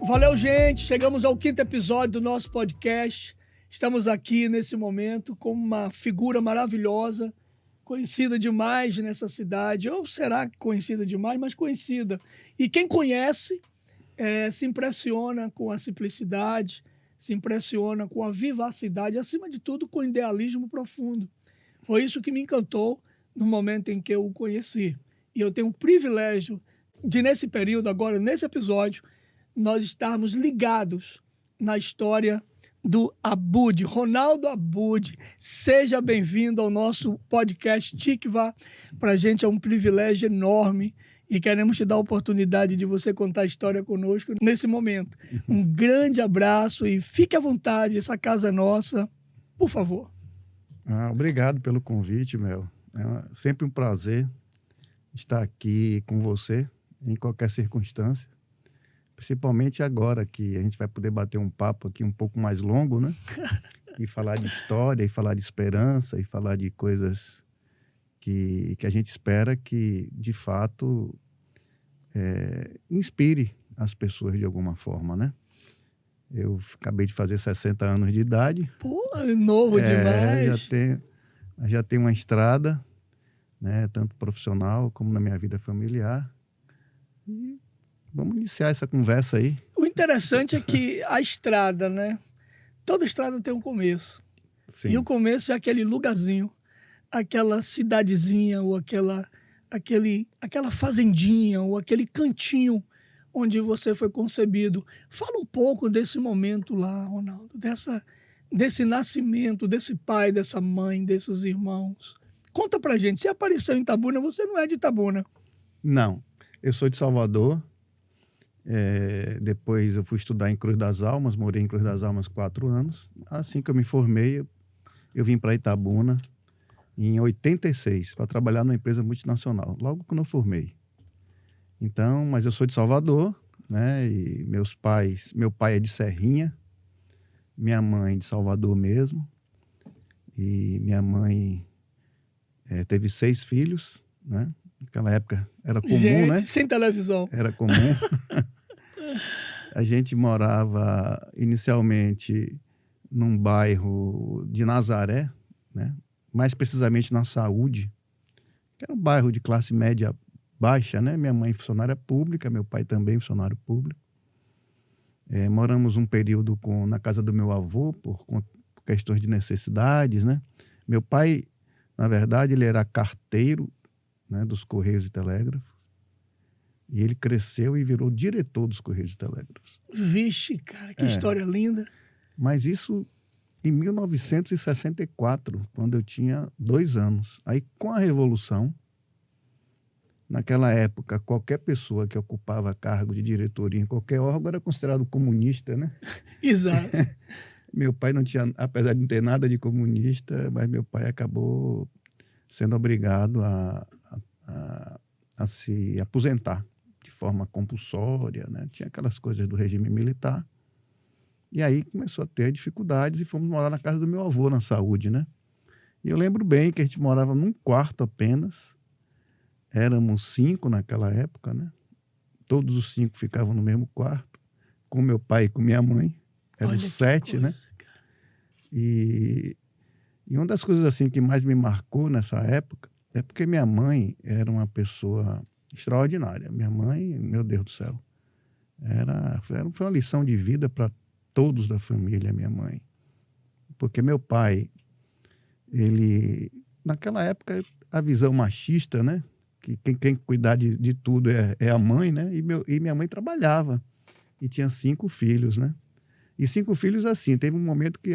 Valeu, gente. Chegamos ao 5º episódio do nosso podcast. Estamos aqui nesse momento com uma figura maravilhosa, conhecida demais nessa cidade. Ou será conhecida demais, mas conhecida. E quem conhece se impressiona com a simplicidade, se impressiona com a vivacidade, acima de tudo com o idealismo profundo. Foi isso que me encantou no momento em que eu o conheci. E eu tenho o privilégio de, nesse período, agora, nesse episódio, nós estarmos ligados na história do Abud, Ronaldo Abud. Seja bem-vindo ao nosso podcast Tikva. Para a gente é um privilégio enorme e queremos te dar a oportunidade de você contar a história conosco nesse momento. Um grande abraço e fique à vontade, essa casa é nossa, por favor. Obrigado pelo convite, Mel. É sempre um prazer estar aqui com você em qualquer circunstância. Principalmente agora que a gente vai poder bater um papo aqui um pouco mais longo, né? E falar de história, e falar de esperança, e falar de coisas que a gente espera que, de fato, inspire as pessoas de alguma forma, né? Eu acabei de fazer 60 anos de idade. Pô, novo demais. Já tenho uma estrada, né? Tanto profissional como na minha vida familiar. E vamos iniciar essa conversa aí. O interessante é que a estrada, né? Toda estrada tem um começo. Sim. E o começo é aquele lugarzinho, aquela cidadezinha, ou aquela fazendinha, ou aquele cantinho onde você foi concebido. Fala um pouco desse momento lá, Ronaldo, desse nascimento, desse pai, dessa mãe, desses irmãos. Conta pra gente, se apareceu em Itabuna, você não é de Itabuna. Não, eu sou de Salvador. Depois eu fui estudar em Cruz das Almas, morei em Cruz das Almas 4 anos. Assim que eu me formei, eu vim para Itabuna em 86 para trabalhar numa empresa multinacional, logo quando eu formei. Então, mas eu sou de Salvador, né? E meu pai é de Serrinha, minha mãe de Salvador mesmo. E minha mãe teve 6 filhos, né? Naquela época era comum, gente, né? Sem televisão. Era comum. A gente morava inicialmente num bairro de Nazaré, né? Mais precisamente na Saúde, que era um bairro de classe média baixa, né? Minha mãe funcionária pública, meu pai também funcionário público. Moramos um período na casa do meu avô por questões de necessidades, né? Meu pai, na verdade, ele era carteiro, né, dos Correios e Telégrafos. E ele cresceu e virou diretor dos Correios e Telégrafos. Vixe, cara, que história linda. Mas isso em 1964, quando eu tinha 2 anos. Aí, com a Revolução, naquela época, qualquer pessoa que ocupava cargo de diretoria em qualquer órgão era considerado comunista, né? Exato. Meu pai não tinha, apesar de não ter nada de comunista, mas meu pai acabou sendo obrigado a se aposentar de forma compulsória, né? Tinha aquelas coisas do regime militar. E aí começou a ter dificuldades e fomos morar na casa do meu avô, na Saúde, né? E eu lembro bem que a gente morava num quarto apenas. Éramos 5 naquela época, né? Todos os 5 ficavam no mesmo quarto, com meu pai e com minha mãe. Eram 7, né? E uma das coisas assim que mais me marcou nessa época é porque minha mãe era uma pessoa extraordinária. Minha mãe, meu Deus do céu, foi uma lição de vida para todos da família, minha mãe. Porque meu pai, naquela época, a visão machista, né? Que quem tem que cuidar de tudo é a mãe, né? E minha mãe trabalhava e tinha 5 filhos, né? E 5 filhos assim, teve um momento que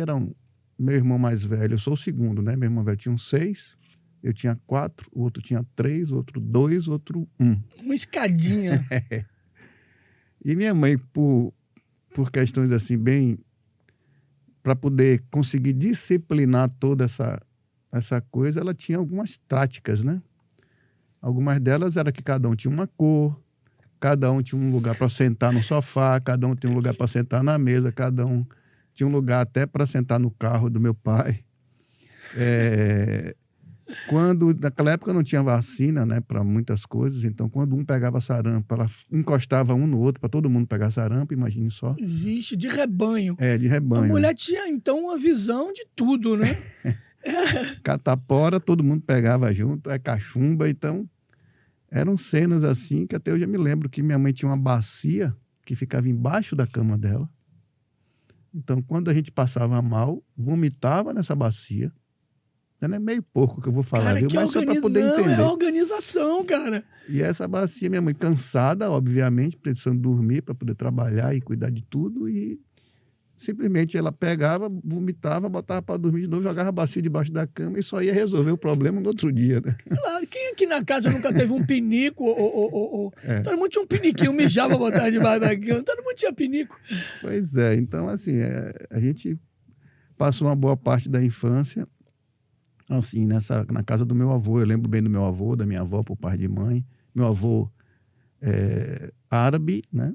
meu irmão mais velho, eu sou o segundo, né? Meu irmão velho tinha 6, eu tinha 4, o outro tinha 3, o outro 2, o outro 1. Uma escadinha. E minha mãe, por questões assim, bem... para poder conseguir disciplinar toda essa coisa, ela tinha algumas táticas, né? Algumas delas era que cada um tinha uma cor, cada um tinha um lugar para sentar no sofá, cada um tinha um lugar para sentar na mesa, cada um tinha um lugar até para sentar no carro do meu pai. Naquela época não tinha vacina, né, para muitas coisas, então quando um pegava sarampo, ela encostava um no outro para todo mundo pegar sarampo, imagine só. Vixe, de rebanho. De A rebanho. mulher tinha, então, uma visão de tudo, né? Catapora, todo mundo pegava junto, cachumba, então eram cenas assim que até hoje eu me lembro que minha mãe tinha uma bacia que ficava embaixo da cama dela. Então, quando a gente passava mal, vomitava nessa bacia. Não é meio pouco que eu vou falar, Cara, viu? Mas só para poder entender. É organização, cara. E essa bacia, minha mãe cansada, obviamente, precisando dormir para poder trabalhar e cuidar de tudo, e simplesmente ela pegava, vomitava, botava para dormir de novo, jogava a bacia debaixo da cama e só ia resolver o problema no outro dia, né? Claro, quem aqui na casa nunca teve um pinico? Todo mundo tinha um piniquinho, mijava, botava debaixo da cama, todo mundo tinha pinico. Pois é, então assim, a gente passou uma boa parte da infância assim, na casa do meu avô. Eu lembro bem do meu avô, da minha avó por parte de mãe. Meu avô árabe, né?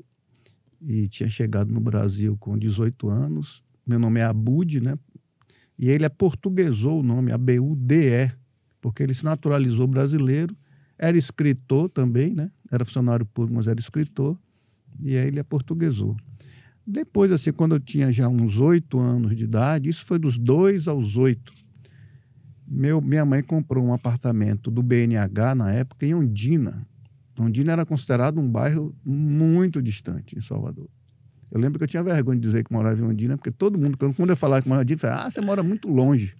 E tinha chegado no Brasil com 18 anos. Meu nome é Abude, né? E ele portuguesou o nome, Abude, porque ele se naturalizou brasileiro. Era escritor também, né? Era funcionário público, mas era escritor. E aí ele portuguesou. Depois, assim, quando eu tinha já uns 8 anos de idade, isso foi dos 2 aos 8, minha mãe comprou um apartamento do BNH na época em Ondina. Ondina era considerado um bairro muito distante em Salvador. Eu lembro que eu tinha vergonha de dizer que morava em Ondina, porque todo mundo, quando eu falava que morava em Ondina, falava, você mora muito longe.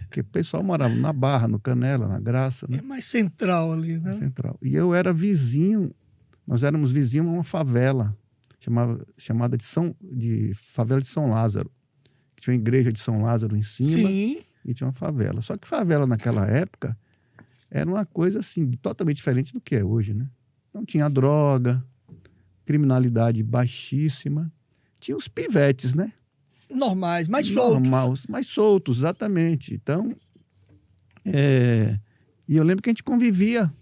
Porque o pessoal morava na Barra, no Canela, na Graça, né? É mais central ali, né? Central. E eu era vizinho, nós éramos vizinhos a uma favela, chamada de Favela de São Lázaro. Que tinha uma igreja de São Lázaro em cima. Sim. E tinha uma favela. Só que favela naquela época era uma coisa assim, totalmente diferente do que é hoje, né? Não tinha droga, criminalidade baixíssima. Tinha os pivetes, né? Normais, mais soltos. Mais soltos, exatamente. Então, e eu lembro que a gente convivia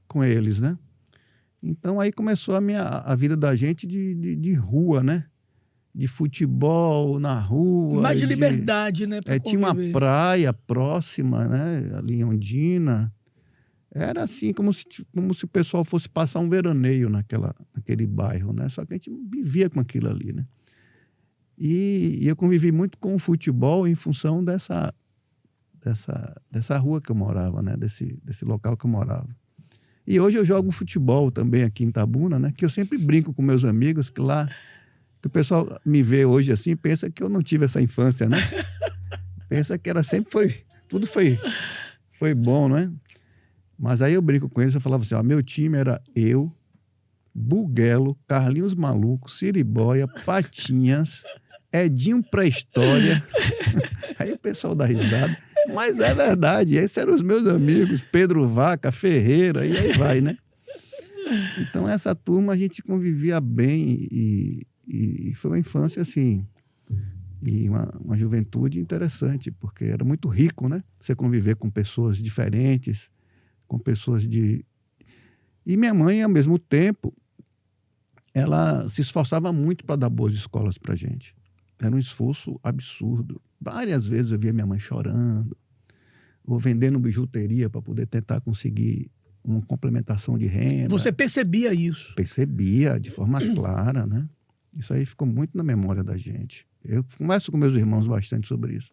com eles, né? Então aí começou a vida da gente de rua, né? De futebol na rua. Mais de liberdade, né? Tinha uma praia próxima, né? Ali em Ondina. Era assim, como se o pessoal fosse passar um veraneio naquele bairro, né? Só que a gente vivia com aquilo ali, né? E eu convivi muito com o futebol em função dessa rua que eu morava, né? Desse local que eu morava. E hoje eu jogo futebol também aqui em Itabuna, né? Que eu sempre brinco com meus amigos que lá... Que o pessoal me vê hoje assim, pensa que eu não tive essa infância, né? Pensa que tudo foi bom, né? Mas aí eu brinco com eles, eu falava assim, meu time era eu, Buguelo, Carlinhos Maluco, Siriboia, Patinhas, Edinho Pré-História. Aí o pessoal dá risada. Mas é verdade, esses eram os meus amigos, Pedro Vaca, Ferreira, e aí vai, né? Então essa turma a gente convivia bem e foi uma infância assim, e uma juventude interessante, porque era muito rico, né? Você conviver com pessoas diferentes, com pessoas de... E minha mãe, ao mesmo tempo, ela se esforçava muito para dar boas escolas para a gente. Era um esforço absurdo. Várias vezes eu via minha mãe chorando, ou vendendo bijuteria para poder tentar conseguir uma complementação de renda. Você percebia isso? Percebia, de forma clara, né? Isso aí ficou muito na memória da gente. Eu converso com meus irmãos bastante sobre isso.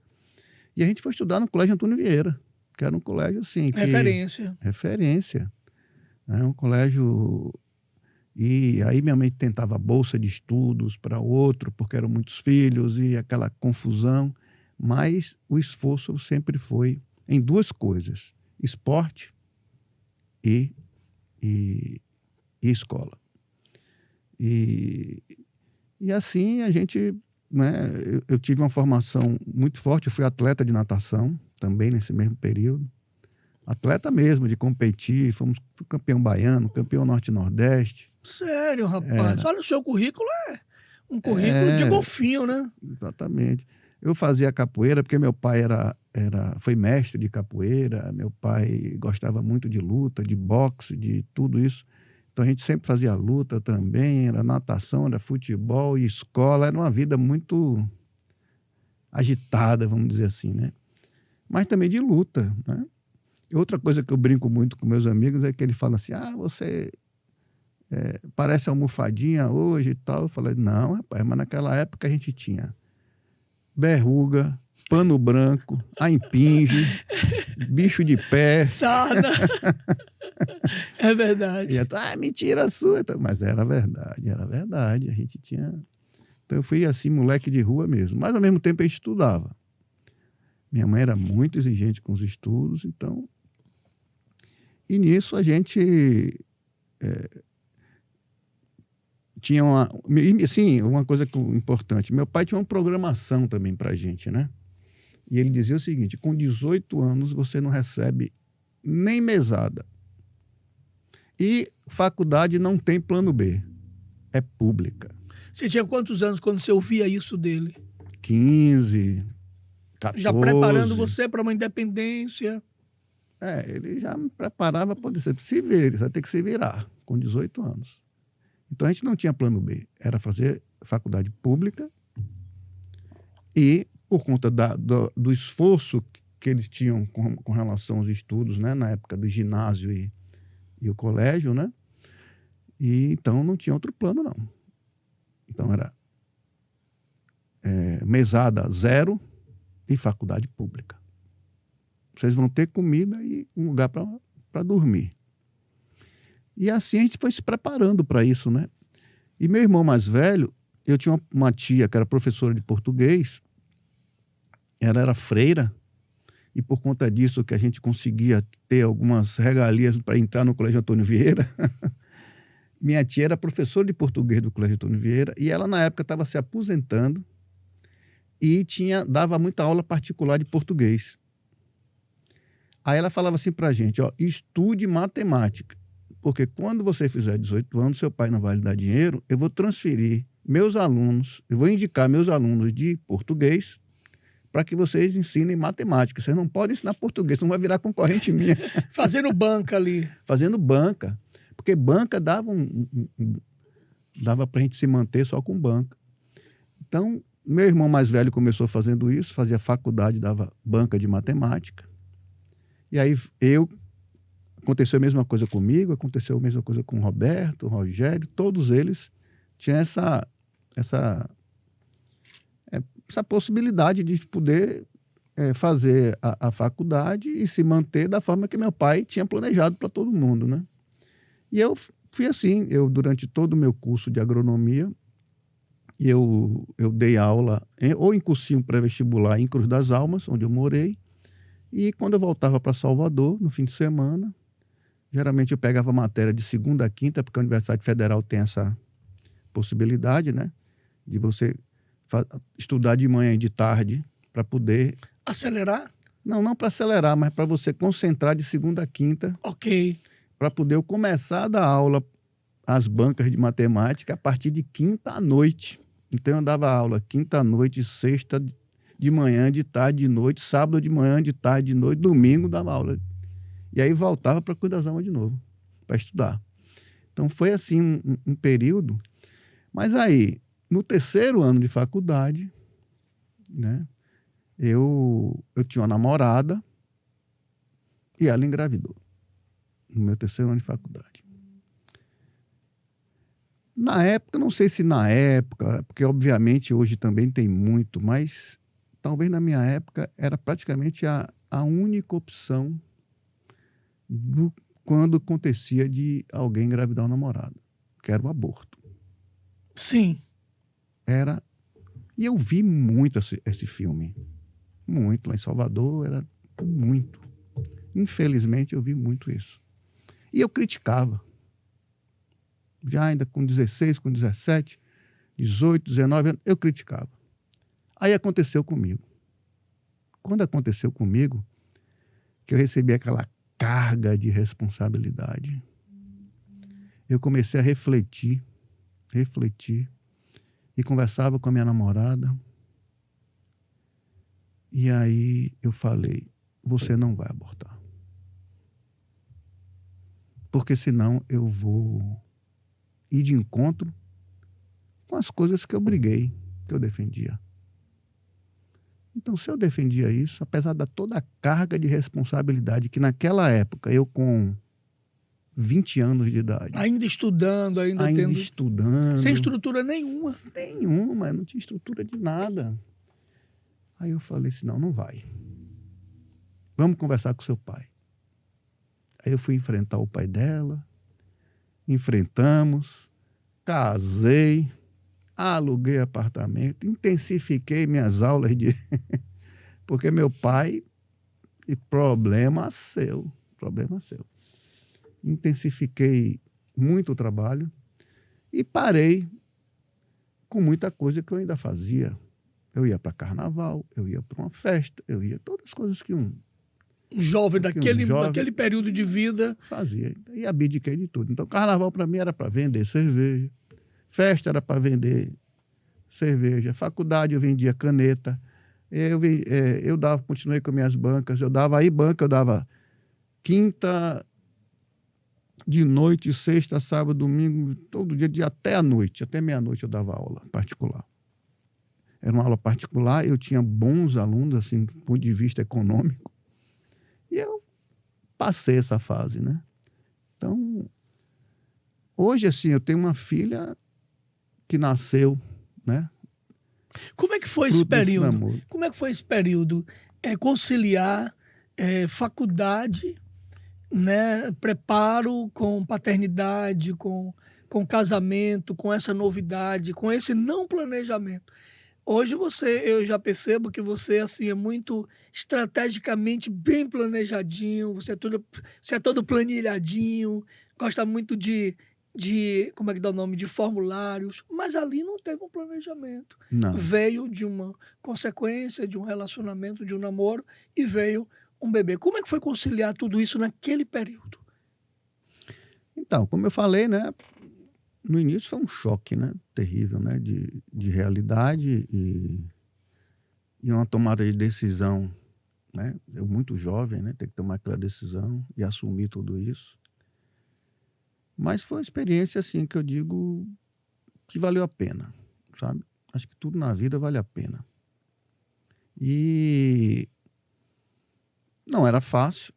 E a gente foi estudar no Colégio Antônio Vieira, que era um colégio assim... Referência. Né? Um colégio... E aí minha mãe tentava bolsa de estudos para outro, porque eram muitos filhos e aquela confusão. Mas o esforço sempre foi em duas coisas: esporte e escola. E assim a gente, né, eu tive uma formação muito forte. Eu fui atleta de natação também nesse mesmo período. Atleta mesmo, de competir. Fui campeão baiano, campeão norte-nordeste. Sério, rapaz? Olha, o seu currículo um currículo de golfinho, né? Exatamente. Eu fazia capoeira porque meu pai foi mestre de capoeira. Meu pai gostava muito de luta, de boxe, de tudo isso. Então a gente sempre fazia luta também, era natação, era futebol e escola. Era uma vida muito agitada, vamos dizer assim, né? Mas também de luta, né? Outra coisa que eu brinco muito com meus amigos é que ele fala assim, você parece almofadinha hoje e tal. Eu falei, não, rapaz, mas naquela época a gente tinha berruga, pano branco, impinge, bicho de pé. Sarna. É verdade. E mentira sua. Mas era verdade. A gente tinha... Então eu fui assim, moleque de rua mesmo. Mas ao mesmo tempo a gente estudava. Minha mãe era muito exigente com os estudos, então... E nisso a gente tinha uma coisa importante. Meu pai tinha uma programação também pra gente, né? E ele dizia o seguinte, com 18 anos você não recebe nem mesada. E faculdade não tem plano B, é pública. Você tinha quantos anos quando você ouvia isso dele? 15, 14. Já preparando você para uma independência. Ele já me preparava para dizer, se vire, você vai ter que se virar, com 18 anos. Então a gente não tinha plano B, era fazer faculdade pública e, por conta do esforço que eles tinham com relação aos estudos, né, na época do ginásio e o colégio, né? E então não tinha outro plano, não. Então era mesada zero e faculdade pública. Vocês vão ter comida e um lugar para dormir. E assim a gente foi se preparando para isso, né? E meu irmão mais velho, eu tinha uma tia que era professora de português, ela era freira, e por conta disso que a gente conseguia ter algumas regalias para entrar no Colégio Antônio Vieira. Minha tia era professora de português do Colégio Antônio Vieira, e ela na época estava se aposentando e dava muita aula particular de português. Aí ela falava assim para a gente, estude matemática, porque quando você fizer 18 anos, seu pai não vai lhe dar dinheiro, eu vou transferir meus alunos, eu vou indicar meus alunos de português para que vocês ensinem matemática. Vocês não podem ensinar português, não vai virar concorrente minha. Fazendo banca ali. Fazendo banca, porque banca dava dava para a gente se manter só com banca. Então, meu irmão mais velho começou fazendo isso, fazia faculdade, dava banca de matemática. E aí aconteceu a mesma coisa comigo, aconteceu a mesma coisa com o Roberto, o Rogério, todos eles tinham essa possibilidade de poder fazer a faculdade e se manter da forma que meu pai tinha planejado para todo mundo, né? E eu fui assim, durante todo o meu curso de agronomia, eu dei aula ou em cursinho pré-vestibular em Cruz das Almas, onde eu morei, e quando eu voltava para Salvador, no fim de semana, geralmente eu pegava matéria de segunda a quinta, porque a Universidade Federal tem essa possibilidade, né? De você estudar de manhã e de tarde para poder... Acelerar? Não para acelerar, mas para você concentrar de segunda a quinta. Ok. Para poder eu começar a dar aula às bancas de matemática a partir de quinta à noite. Então eu dava aula quinta à noite, sexta de manhã, de tarde, de noite, sábado de manhã, de tarde, de noite, domingo dava aula. E aí voltava para Cruz das Almas de novo, para estudar. Então foi assim um período. Mas aí, no terceiro ano de faculdade, né, eu tinha uma namorada e ela engravidou. No meu terceiro ano de faculdade. Na época, não sei se na época, porque obviamente hoje também tem muito, mas talvez na minha época era praticamente a única opção quando acontecia de alguém engravidar um namorado, que era o aborto. Sim. E eu vi muito esse filme. Muito. Lá em Salvador era muito. Infelizmente eu vi muito isso. E eu criticava. Já ainda com 16, com 17, 18, 19 anos, eu criticava. Aí aconteceu comigo. Quando aconteceu comigo, que eu recebi aquela carga de responsabilidade, eu comecei a refletir, e conversava com a minha namorada, e aí eu falei, você não vai abortar. Porque senão eu vou ir de encontro com as coisas que eu briguei, que eu defendia. Então, se eu defendia isso, apesar de toda a carga de responsabilidade que naquela época, eu com 20 anos de idade, Ainda estudando, ainda tendo... estudando, Sem estrutura nenhuma. nenhuma, não tinha estrutura de nada. Aí eu falei assim, não vai. Vamos conversar com seu pai. Aí eu fui enfrentar o pai dela, enfrentamos, casei, aluguei apartamento, intensifiquei minhas aulas de... Porque meu pai, problema seu. Intensifiquei muito o trabalho e parei com muita coisa que eu ainda fazia. Eu ia para carnaval, eu ia para uma festa, eu ia todas as coisas que um jovem daquele período de vida fazia. E abdiquei de tudo. Então, carnaval para mim era para vender cerveja, festa era para vender cerveja, faculdade eu vendia caneta, continuei com minhas bancas, eu dava quinta de noite, sexta, sábado, domingo, todo dia até a noite, até meia-noite eu dava aula particular. Era uma aula particular, eu tinha bons alunos, assim, do ponto de vista econômico, e eu passei essa fase, né? Então, hoje, assim, eu tenho uma filha que nasceu, né? Como é que foi esse período? Como é que foi esse período? Conciliar faculdade, né? Preparo com paternidade, com casamento, com essa novidade, com esse não planejamento. Hoje eu já percebo que você assim é muito estrategicamente bem planejadinho, você é todo planilhadinho, gosta muito de como é que dá o nome, de formulários, mas ali não teve um planejamento. Não. Veio de uma consequência, de um relacionamento, de um namoro, e veio um bebê. Como é que foi conciliar tudo isso naquele período? Então, como eu falei, né? No início foi um choque, né? Terrível, né? De realidade e uma tomada de decisão, né? Eu muito jovem, né? Ter que tomar aquela decisão e assumir tudo isso. Mas foi uma experiência, assim, que eu digo que valeu a pena, sabe? Acho que tudo na vida vale a pena. E não era fácil.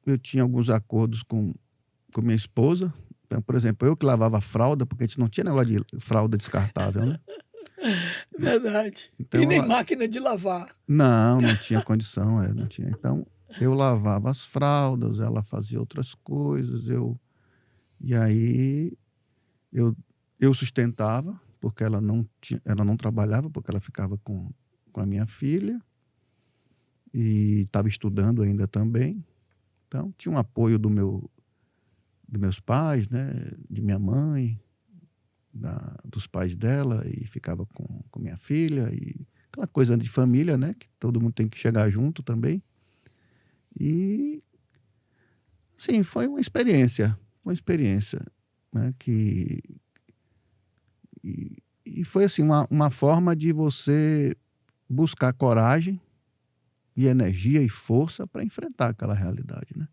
Eu tinha alguns acordos com minha esposa. Então, por exemplo, eu que lavava fralda, porque a gente não tinha negócio de fralda descartável, né? Verdade. Então, e nem máquina de lavar. Não tinha condição, não tinha. Então, eu lavava as fraldas, ela fazia outras coisas, e aí eu sustentava, porque ela não trabalhava, porque ela ficava com a minha filha e estava estudando ainda também. Então, tinha um apoio dos meus pais, né, de minha mãe, dos pais dela, e ficava com minha filha, e aquela coisa de família, né, que todo mundo tem que chegar junto também. E, sim, foi uma experiência, né, e foi assim, uma forma de você buscar coragem e energia e força para enfrentar aquela realidade, né?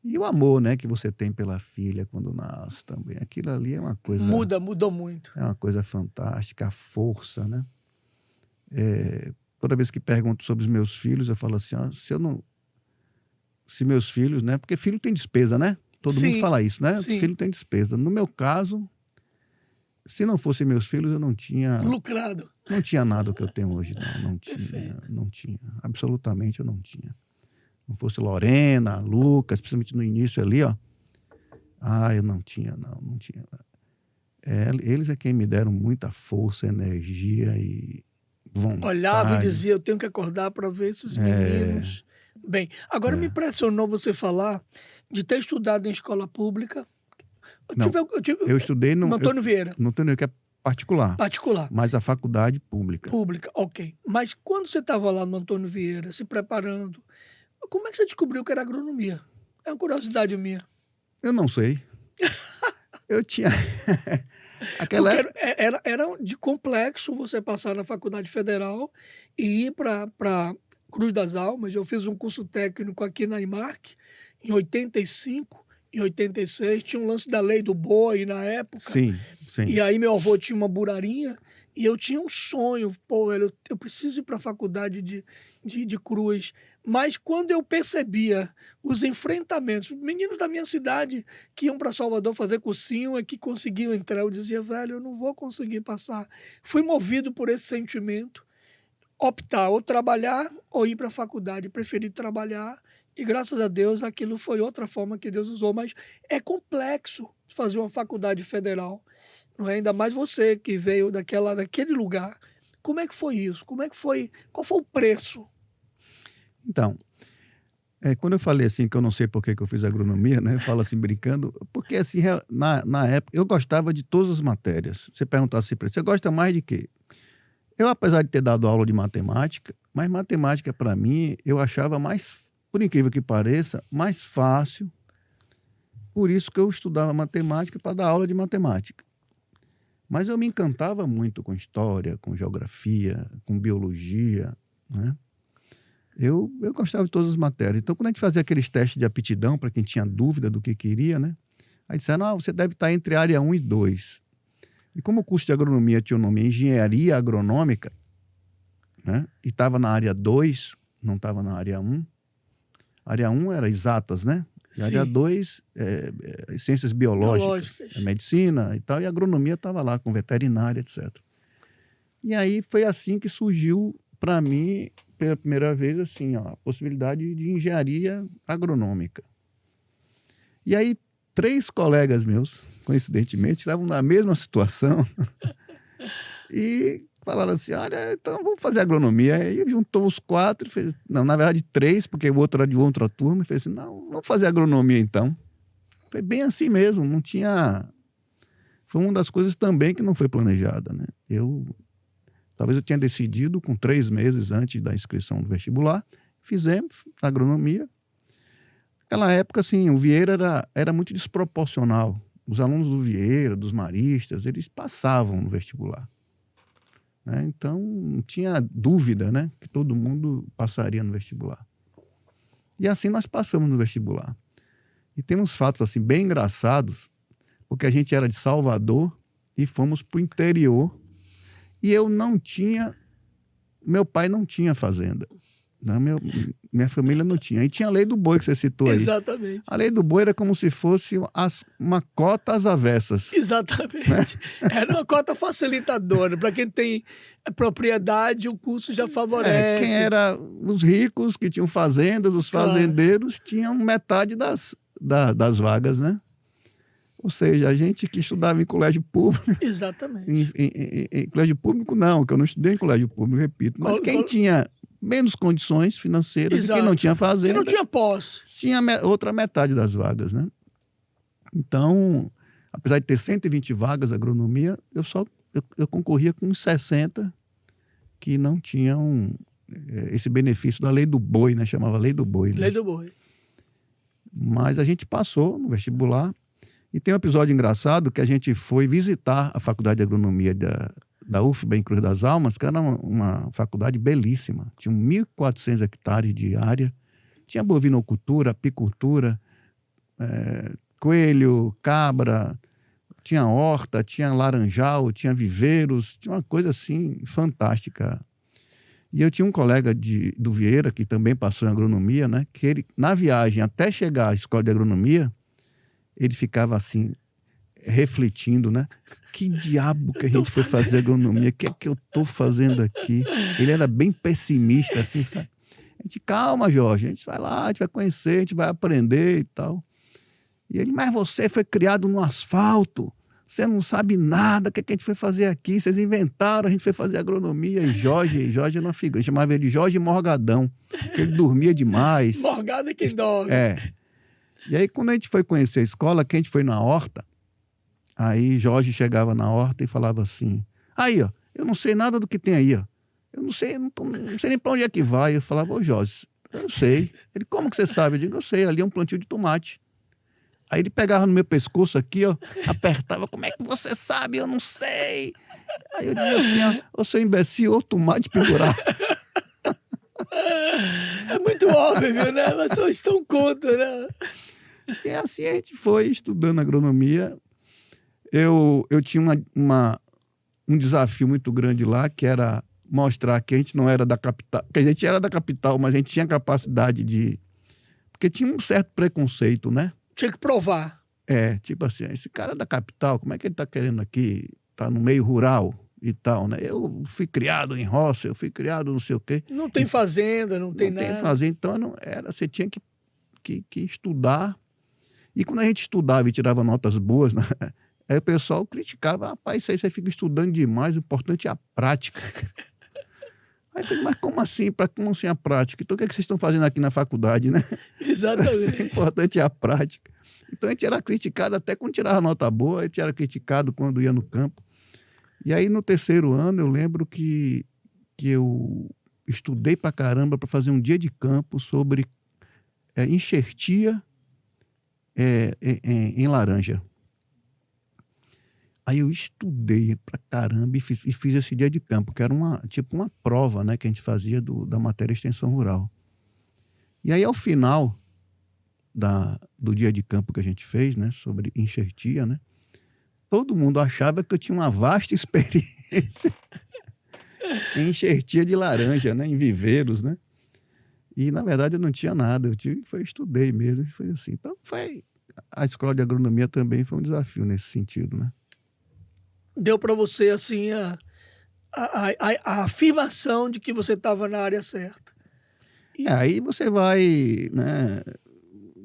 E o amor, né, que você tem pela filha quando nasce também. Aquilo ali é uma coisa... Mudou muito. É uma coisa fantástica, a força, né? Toda vez que pergunto sobre os meus filhos, eu falo assim, se meus filhos, né? Porque filho tem despesa, né? Todo Sim, mundo fala isso, né? Sim. Filho tem despesa. No meu caso, se não fossem meus filhos, eu não tinha... Lucrado. Não tinha nada que eu tenho hoje, não. Perfeito. Não tinha. Absolutamente eu não tinha. Não fosse Lorena, Lucas, principalmente no início ali, ó. Eu não tinha. Eles é quem me deram muita força, energia e vontade. Olhava e dizia, eu tenho que acordar para ver esses meninos. Bem, agora me impressionou você falar de ter estudado em escola pública. Eu estudei no Antônio Vieira. No Antônio Vieira, que é particular. Particular. Mas a faculdade pública. Pública, ok. Mas quando você estava lá no Antônio Vieira, se preparando, como é que você descobriu que era agronomia? É uma curiosidade minha. Eu não sei. Eu tinha... Era de complexo você passar na Faculdade Federal e ir para Cruz das Almas. Eu fiz um curso técnico aqui na IMARC em 85, em 86. Tinha um lance da lei do boi na época. Sim. E aí meu avô tinha uma burarinha E eu tinha um sonho, pô, velho, eu preciso ir para a faculdade de Cruz. Mas quando eu percebia os enfrentamentos, meninos da minha cidade que iam para Salvador fazer cursinho é que conseguiam entrar, eu dizia, velho, eu não vou conseguir passar. Fui movido por esse sentimento, optar ou trabalhar ou ir para a faculdade. Preferi trabalhar e, graças a Deus, aquilo foi outra forma que Deus usou. Mas é complexo fazer uma faculdade federal, não é? Ainda mais você que veio daquele lugar. Como é que foi isso? Como é que foi? Qual foi o preço? Então, quando eu falei assim que eu não sei por que eu fiz agronomia, né? Eu falo assim brincando, porque assim, na época eu gostava de todas as matérias. Você perguntasse para você gosta mais de quê? Eu, apesar de ter dado aula de matemática, mas matemática para mim eu achava mais, por incrível que pareça, mais fácil. Por isso que eu estudava matemática para dar aula de matemática. Mas eu me encantava muito com história, com geografia, com biologia, né? Eu gostava de todas as matérias. Então, quando a gente fazia aqueles testes de aptidão, para quem tinha dúvida do que queria, né? Aí disseram, você deve estar entre área 1 e 2. E como o curso de agronomia tinha o nome Engenharia Agronômica, né? E estava na área 2, não estava na área 1. A área 1 era exatas, né? E a área 2, ciências biológicas, medicina e tal. E a agronomia estava lá, com veterinária, etc. E aí foi assim que surgiu, para mim, pela primeira vez, assim, ó, a possibilidade de engenharia agronômica. E aí, 3 colegas meus, coincidentemente, estavam na mesma situação e falaram assim, olha, então vamos fazer agronomia. Aí juntou os 4, fez, não, na verdade 3, porque o outro era de outra turma, e fez assim, não, vamos fazer agronomia então. Foi bem assim mesmo, não tinha... Foi uma das coisas também que não foi planejada, né? Talvez eu tenha decidido com 3 meses antes da inscrição do vestibular, fizemos agronomia. Naquela época, assim, o Vieira era muito desproporcional. Os alunos do Vieira, dos maristas, eles passavam no vestibular, né? Então, não tinha dúvida, né, que todo mundo passaria no vestibular. E assim nós passamos no vestibular. E tem uns fatos assim, bem engraçados, porque a gente era de Salvador e fomos para o interior. E eu não tinha... Meu pai não tinha fazenda. Não, minha família não tinha. E tinha a lei do boi que você citou aí. Exatamente. A lei do boi era como se fosse uma cota às avessas. Exatamente. Né? Era uma cota facilitadora. Para quem tem propriedade, o curso já favorece. Quem era os ricos que tinham fazendas, os fazendeiros, tinham metade das vagas, né? Ou seja, a gente que estudava em colégio público... Exatamente. Em colégio público, não, que eu não estudei em colégio público, repito. Mas quem tinha menos condições financeiras, e quem não tinha fazenda... Quem não tinha posse. Tinha outra metade das vagas, né? Então, apesar de ter 120 vagas agronomia, eu concorria com uns 60 que não tinham esse benefício da lei do boi, né? Chamava lei do boi. Né? Lei do boi. Mas a gente passou no vestibular. E tem um episódio engraçado que a gente foi visitar a Faculdade de Agronomia da UFBA em Cruz das Almas, que era uma faculdade belíssima. Tinha 1.400 hectares de área. Tinha bovinocultura, apicultura, coelho, cabra, tinha horta, tinha laranjal, tinha viveiros, tinha uma coisa assim fantástica. E eu tinha um colega do Vieira, que também passou em agronomia, né? Que ele, na viagem até chegar à escola de agronomia, ele ficava assim, refletindo, né? Que diabo que a gente foi fazer agronomia? O que é que eu estou fazendo aqui? Ele era bem pessimista, assim, sabe? A gente, calma, Jorge, a gente vai lá, a gente vai conhecer, a gente vai aprender e tal. E ele, mas você foi criado no asfalto, você não sabe nada, o que é que a gente foi fazer aqui? Vocês inventaram, a gente foi fazer agronomia. E Jorge era uma figura, a gente chamava ele de Jorge Morgadão, porque ele dormia demais. Morgado é quem dorme. E aí, quando a gente foi conhecer a escola, que a gente foi na horta, aí Jorge chegava na horta e falava assim, aí, ó, eu não sei nada do que tem aí, ó. Eu não sei nem para onde é que vai. Eu falava, ô Jorge, eu não sei. Ele, como que você sabe? Eu digo, eu sei, ali é um plantio de tomate. Aí ele pegava no meu pescoço aqui, ó, apertava, como é que você sabe? Eu não sei. Aí eu dizia assim, ó, ô seu imbecil, ô tomate pendurado. É muito óbvio, né? Mas só estão contra, né? E assim a gente foi estudando agronomia. Eu tinha um desafio muito grande lá, que era mostrar que a gente não era da capital, que a gente era da capital, mas a gente tinha capacidade de... Porque tinha um certo preconceito, né? Tinha que provar. Tipo assim, esse cara é da capital, como é que ele tá querendo aqui, tá no meio rural e tal, né? Eu fui criado em roça, eu fui criado não sei o quê. Não tem fazenda, não tem nada. Não tem fazenda, então você tinha que estudar. E quando a gente estudava e tirava notas boas, né? Aí o pessoal criticava, rapaz, isso aí você fica estudando demais, o importante é a prática. Aí eu falei, mas como assim a prática? Então o que é que vocês estão fazendo aqui na faculdade, né? Exatamente. O importante é a prática. Então a gente era criticado até quando tirava nota boa, a gente era criticado quando ia no campo. E aí no terceiro ano eu lembro que eu estudei pra caramba para fazer um dia de campo sobre enxertia em laranja. Aí eu estudei pra caramba e fiz esse dia de campo, que era uma prova, né, que a gente fazia da matéria extensão rural. E aí ao final do dia de campo que a gente fez, né, sobre enxertia, né, todo mundo achava que eu tinha uma vasta experiência em enxertia de laranja, né, em viveiros, né. E na verdade eu não tinha nada, estudei mesmo, foi assim. Então a escola de agronomia também foi um desafio nesse sentido, né. Deu para você, assim, a afirmação de que você estava na área certa. Aí você vai, né,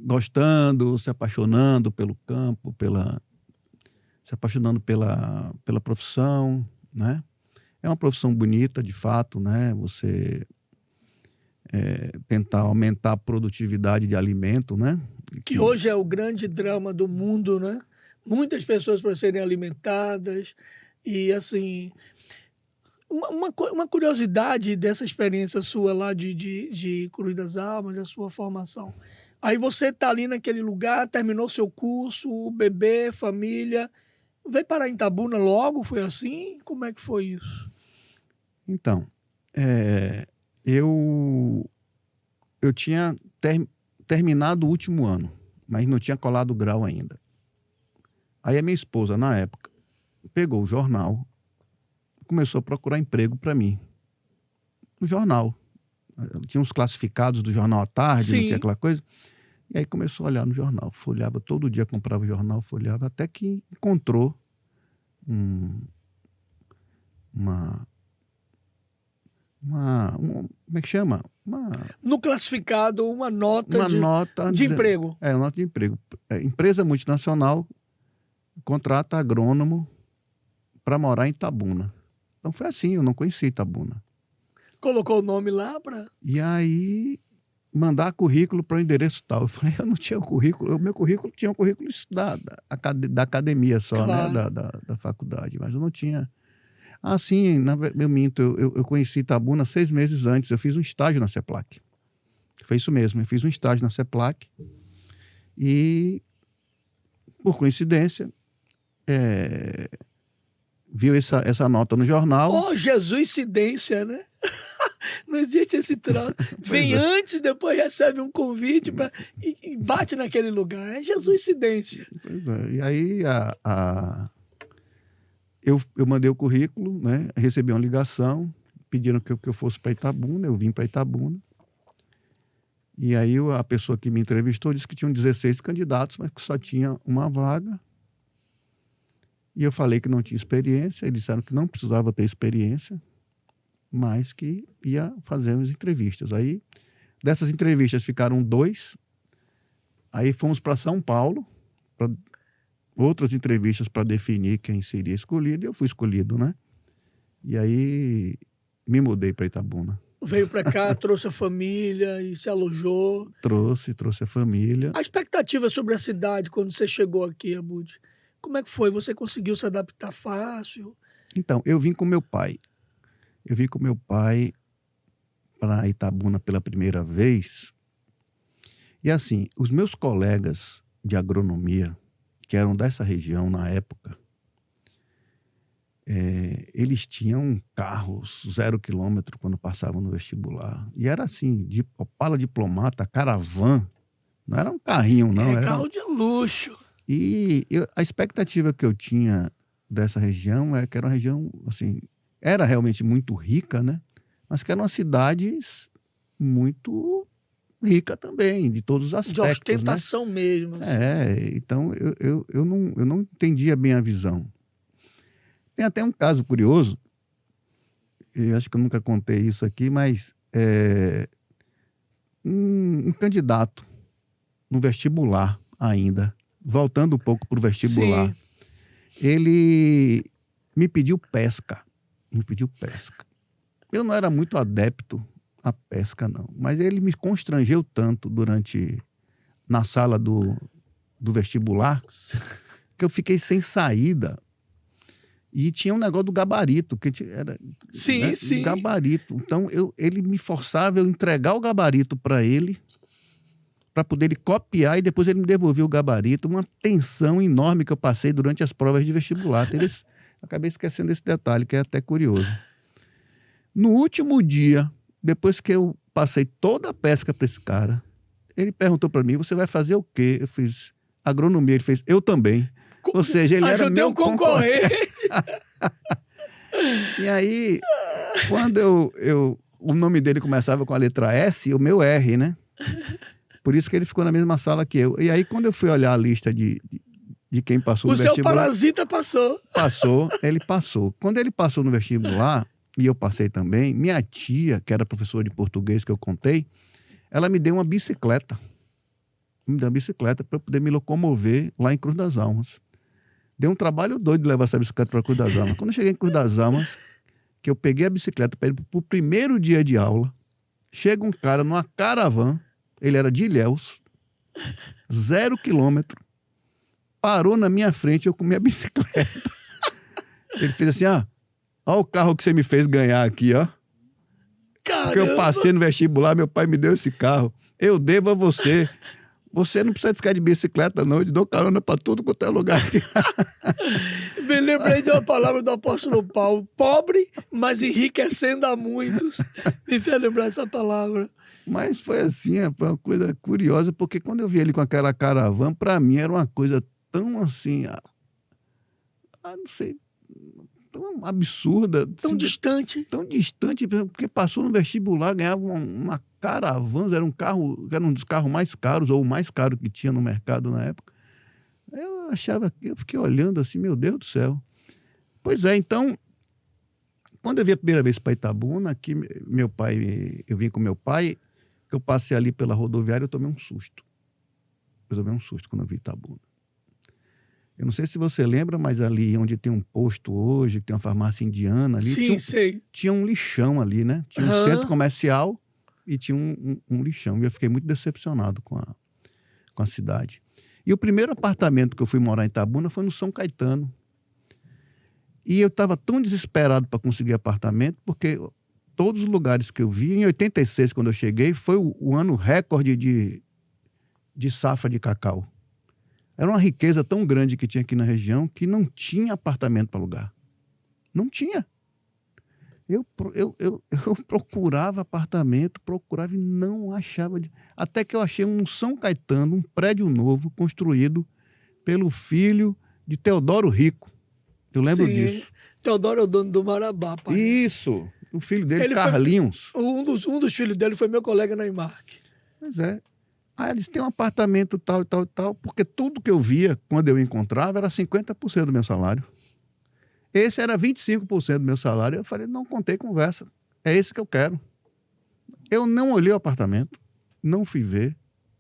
gostando, se apaixonando pelo campo, se apaixonando pela profissão, né? É uma profissão bonita, de fato, né? Você tentar aumentar a produtividade de alimento, né? Que hoje é o grande drama do mundo, né? Muitas pessoas para serem alimentadas e, assim... Uma curiosidade dessa experiência sua lá de Cruz das Almas, da sua formação. Aí você está ali naquele lugar, terminou seu curso, bebê, família, veio parar em Itabuna logo, foi assim? Como é que foi isso? Então, eu tinha terminado o último ano, mas não tinha colado o grau ainda. Aí a minha esposa, na época, pegou o jornal, começou a procurar emprego para mim. No jornal. Tinha uns classificados do jornal à tarde, Sim. Não tinha aquela coisa. E aí começou a olhar no jornal. Folheava todo dia, comprava o jornal, folheava, até que encontrou como é que chama? No classificado, uma nota de dizendo, emprego. Uma nota de emprego. Empresa multinacional contrata agrônomo para morar em Itabuna. Então foi assim, eu não conhecia Itabuna. Colocou o nome lá para... E aí, mandar currículo para o endereço tal. Eu falei, eu não tinha o currículo, o meu currículo tinha o currículo da academia só, Claro. né? Da faculdade, mas eu não tinha... Ah, sim, eu minto, eu conheci Itabuna 6 meses antes, eu fiz um estágio na CEPLAC. Foi isso mesmo, eu fiz um estágio na CEPLAC e, por coincidência, viu essa nota no jornal. Oh, Jesuicidência, né? Não existe esse troço. Vem antes, depois recebe um convite e bate naquele lugar. É Jesuicidência. Pois é. E aí eu mandei o currículo, né? Recebi uma ligação, pediram que eu fosse para Itabuna, eu vim para Itabuna. E aí a pessoa que me entrevistou disse que tinham 16 candidatos, mas que só tinha uma vaga. E eu falei que não tinha experiência, eles disseram que não precisava ter experiência, mas que ia fazer as entrevistas. Aí, dessas entrevistas ficaram 2, aí fomos para São Paulo, para outras entrevistas para definir quem seria escolhido, e eu fui escolhido, né? E aí me mudei para Itabuna. Veio para cá, trouxe a família e se alojou. Trouxe a família. A expectativa sobre a cidade quando você chegou aqui, Abud, como é que foi? Você conseguiu se adaptar fácil? Então, eu vim com meu pai. Eu vim com meu pai para Itabuna pela primeira vez. E assim, os meus colegas de agronomia, que eram dessa região na época, eles tinham carros 0 quilômetro quando passavam no vestibular. E era assim, de Opala Diplomata, Caravan. Não era um carrinho, não. Carro de luxo. E a expectativa que eu tinha dessa região é que era uma região, assim, era realmente muito rica, né? Mas que era uma cidade muito rica também, de todos os De aspectos, né? ostentação mesmo. Assim. Então eu não entendia bem a visão. Tem até um caso curioso, eu acho que eu nunca contei isso aqui, mas um candidato no vestibular ainda, voltando um pouco para o vestibular, Sim. ele me pediu pesca. Eu não era muito adepto à pesca, não, mas ele me constrangeu tanto na sala do vestibular, que eu fiquei sem saída. E tinha um negócio do gabarito, era, Sim, né, sim. gabarito. Então, ele me forçava a eu entregar o gabarito para ele, para poder ele copiar, e depois ele me devolvia o gabarito. Uma tensão enorme que eu passei durante as provas de vestibular. Acabei esquecendo esse detalhe, que é até curioso. No último dia, depois que eu passei toda a pesca para esse cara, ele perguntou para mim: você vai fazer o quê? Eu fiz agronomia. Ele fez: eu também. Ou seja, ele era meu concorrente. E aí, quando o nome dele começava com a letra S, o meu R, né? Por isso que ele ficou na mesma sala que eu. E aí, quando eu fui olhar a lista de quem passou no vestibular... O seu parasita passou. Ele passou. Quando ele passou no vestibular, e eu passei também, minha tia, que era professora de português, que eu contei, ela me deu uma bicicleta. Me deu uma bicicleta para eu poder me locomover lá em Cruz das Almas. Deu um trabalho doido de levar essa bicicleta para Cruz das Almas. Quando eu cheguei em Cruz das Almas, que eu peguei a bicicleta para ir para o primeiro dia de aula, chega um cara numa caravana, ele era de Ilhéus, 0 quilômetro, parou na minha frente, eu comi a bicicleta. Ele fez assim: ó o carro que você me fez ganhar aqui, ó. Caramba. Porque eu passei no vestibular, meu pai me deu esse carro. Eu devo a você. Você não precisa ficar de bicicleta, não. Eu te dou carona para tudo quanto é lugar. Me lembrei de uma palavra do apóstolo Paulo: pobre, mas enriquecendo a muitos. Me fez lembrar essa palavra. Mas foi assim, foi uma coisa curiosa, porque quando eu vi ele com aquela caravana, para mim era uma coisa tão assim, não sei, tão absurda. Tão distante. Tão distante, porque passou no vestibular, ganhava uma caravana, era um dos carros mais caros, ou o mais caro que tinha no mercado na época. Eu fiquei olhando assim, meu Deus do céu. Pois é, então, quando eu vi a primeira vez para Itabuna, aqui eu vim com meu pai, eu passei ali pela rodoviária, eu tomei um susto. Quando eu vi Itabuna. Eu não sei se você lembra, mas ali onde tem um posto hoje, que tem uma farmácia indiana ali, Sim, tinha um lixão ali, né? Tinha um centro comercial e tinha um lixão. E eu fiquei muito decepcionado com a cidade. E o primeiro apartamento que eu fui morar em Itabuna foi no São Caetano. E eu estava tão desesperado para conseguir apartamento, porque todos os lugares que eu vi, em 86, quando eu cheguei, foi o ano recorde de safra de cacau. Era uma riqueza tão grande que tinha aqui na região que não tinha apartamento para alugar. Não tinha. Eu procurava apartamento, procurava e não achava. Até que eu achei um São Caetano, um prédio novo, construído pelo filho de Teodoro Rico. Eu lembro disso. Teodoro é o dono do Marabá, parece. Isso. O filho dele, Carlinhos. Um dos filhos dele foi meu colega na IMARC. Pois é. Aí eles têm um apartamento tal e tal e tal, porque tudo que eu via, quando eu encontrava, era 50% do meu salário. Esse era 25% do meu salário. Eu falei: não contei conversa. É esse que eu quero. Eu não olhei o apartamento, não fui ver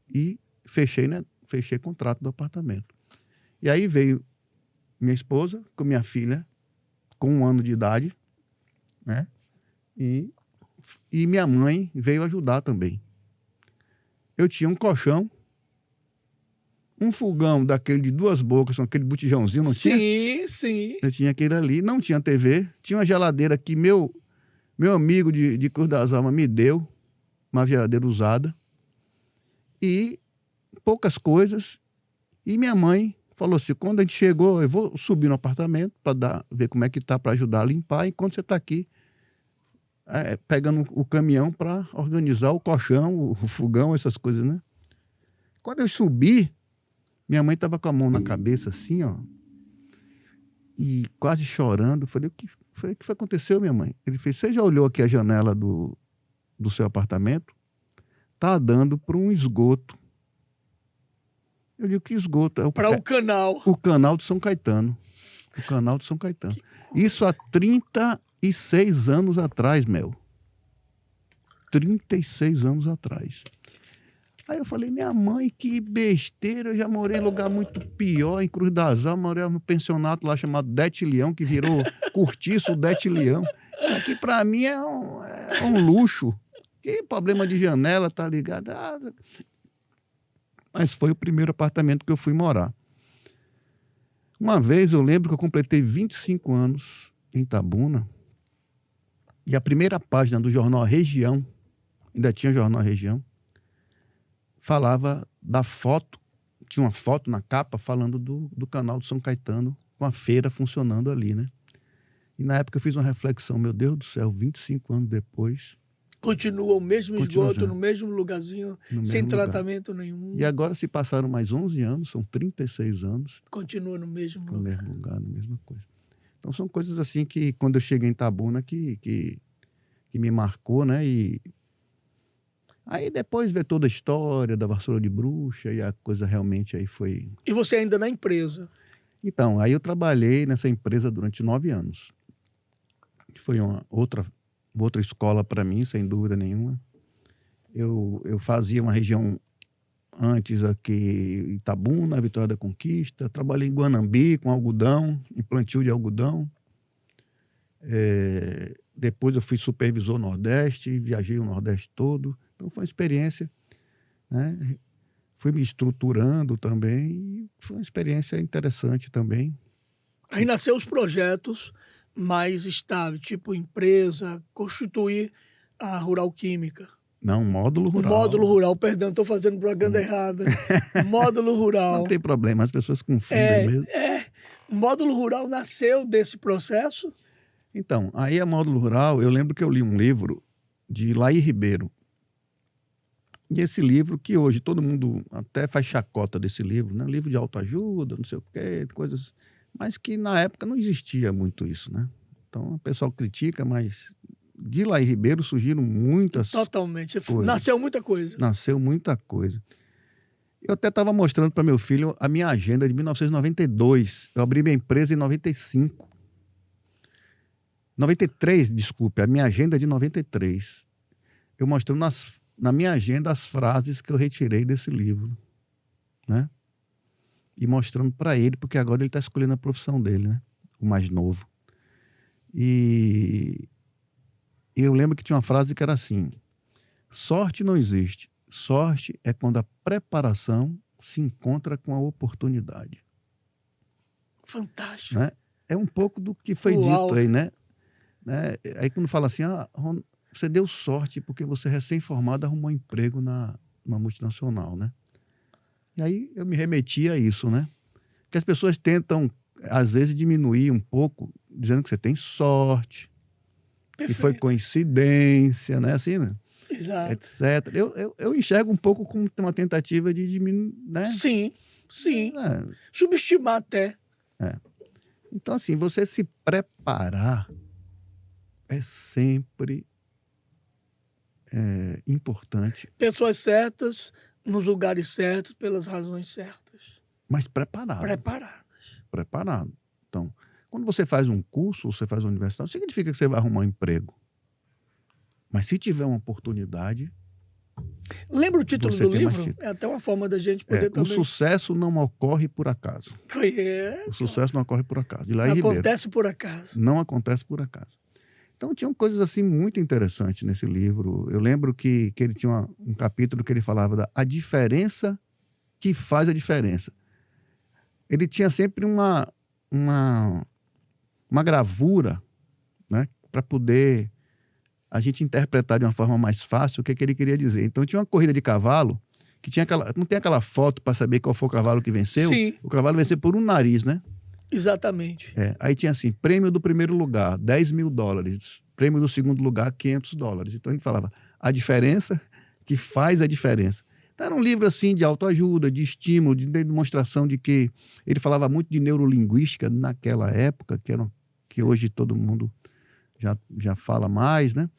e fechei contrato do apartamento. E aí veio minha esposa com minha filha, com 1 ano de idade, né? E minha mãe veio ajudar também. Eu tinha um colchão, um fogão daquele de 2 bocas, aquele botijãozinho, não tinha? Sim. Eu tinha aquele ali, não tinha TV, tinha uma geladeira que meu amigo de Cruz das Almas me deu, uma geladeira usada, e poucas coisas. E minha mãe falou assim: quando a gente chegou, eu vou subir no apartamento para ver como é que tá, para ajudar a limpar, enquanto você está aqui pegando o caminhão para organizar o colchão, o fogão, essas coisas, né? Quando eu subi, minha mãe estava com a mão na cabeça assim, ó. e quase chorando. Falei, o que aconteceu, minha mãe? Ele fez, você já olhou aqui a janela do seu apartamento? Tá dando para um esgoto. Eu digo, que esgoto? Para o canal. O canal de São Caetano. O canal de São Caetano. Isso há 36 anos atrás, Mel. 36 anos atrás. Aí eu falei, minha mãe, que besteira, eu já morei em lugar muito pior, em Cruz das Almas, morei no pensionato lá chamado Detilhão, que virou Cortiço Detilhão. Isso aqui para mim é um luxo. Que problema de janela, tá ligado? Mas foi o primeiro apartamento que eu fui morar. Uma vez eu lembro que eu completei 25 anos em Itabuna, e a primeira página do jornal Região, ainda tinha jornal Região, falava da foto, tinha uma foto na capa falando do canal de São Caetano, com a feira funcionando ali, né? E na época eu fiz uma reflexão, meu Deus do céu, 25 anos depois... Continua o mesmo esgoto, no mesmo lugarzinho, sem tratamento nenhum. E agora se passaram mais 11 anos, são 36 anos. Continua no mesmo lugar. No mesmo lugar, na mesma coisa. Então são coisas assim que, quando eu cheguei em Itabuna, que me marcou, né? E aí depois ver toda a história da vassoura de bruxa, e a coisa realmente aí foi... E você ainda na empresa? Então, aí eu trabalhei nessa empresa durante 9 anos. Foi uma outra escola para mim, sem dúvida nenhuma. Eu fazia uma região antes aqui, Itabuna, Vitória da Conquista. Trabalhei em Guanambi com algodão, em plantio de algodão. Depois eu fui supervisor Nordeste, viajei o Nordeste todo. Então foi uma experiência, né? Fui me estruturando também, e foi uma experiência interessante também. Aí nasceu os projetos mais estáveis, tipo empresa, constituir a Rural Química. Não, módulo rural. Módulo rural, perdão, estou fazendo propaganda errada. Módulo rural. Não tem problema, as pessoas confundem mesmo. O módulo rural nasceu desse processo? Então, aí a módulo rural, eu lembro que eu li um livro de Laí Ribeiro. E esse livro, que hoje todo mundo até faz chacota desse livro, né? Um livro de autoajuda, não sei o quê, coisas... Mas que na época não existia muito isso, né? Então o pessoal critica, mas de Laí Ribeiro surgiram muitas... Totalmente. Coisas. Nasceu muita coisa. Nasceu muita coisa. Eu até estava mostrando para meu filho a minha agenda de 1992. Eu abri minha empresa em 95. 93, desculpe, a minha agenda é de 93. Eu mostrando na minha agenda as frases que eu retirei desse livro, né? E mostrando para ele, porque agora ele está escolhendo a profissão dele, né? O mais novo. E eu lembro que tinha uma frase que era assim: sorte não existe. Sorte é quando a preparação se encontra com a oportunidade. Fantástico. Né? É um pouco do que foi dito aí, né? Aí quando fala assim, você deu sorte porque você recém-formado arrumou um emprego numa multinacional, né? E aí eu me remeti a isso, né? Que as pessoas tentam, às vezes, diminuir um pouco, dizendo que você tem sorte, Perfeito. que foi coincidência, né? Assim, né? Exato. Etc. Eu enxergo um pouco como uma tentativa de diminuir, né? Sim. Subestimar até. Então, assim, você se preparar é sempre importante. Pessoas certas, nos lugares certos, pelas razões certas. Mas preparado. Preparado. Então, quando você faz um curso, você faz uma universidade, não significa que você vai arrumar um emprego. Mas se tiver uma oportunidade... Lembra o título do livro? É até uma forma da gente poder também... O sucesso não ocorre por acaso. O sucesso não ocorre por acaso. Não acontece por acaso. Não acontece por acaso. Então, tinham coisas assim muito interessantes nesse livro. Eu lembro que ele tinha um capítulo que ele falava a diferença que faz a diferença. Ele tinha sempre uma gravura, né, para poder a gente interpretar de uma forma mais fácil o que ele queria dizer. Então, tinha uma corrida de cavalo que tinha não tem aquela foto para saber qual foi o cavalo que venceu? Sim. O cavalo venceu por um nariz, né? Exatamente. Aí tinha assim, prêmio do primeiro lugar, $10.000. Prêmio do segundo lugar, $500. Então ele falava, a diferença que faz a diferença. Então, era um livro assim de autoajuda, de estímulo, de demonstração de que ele falava muito de neurolinguística naquela época, que hoje todo mundo já fala mais, né?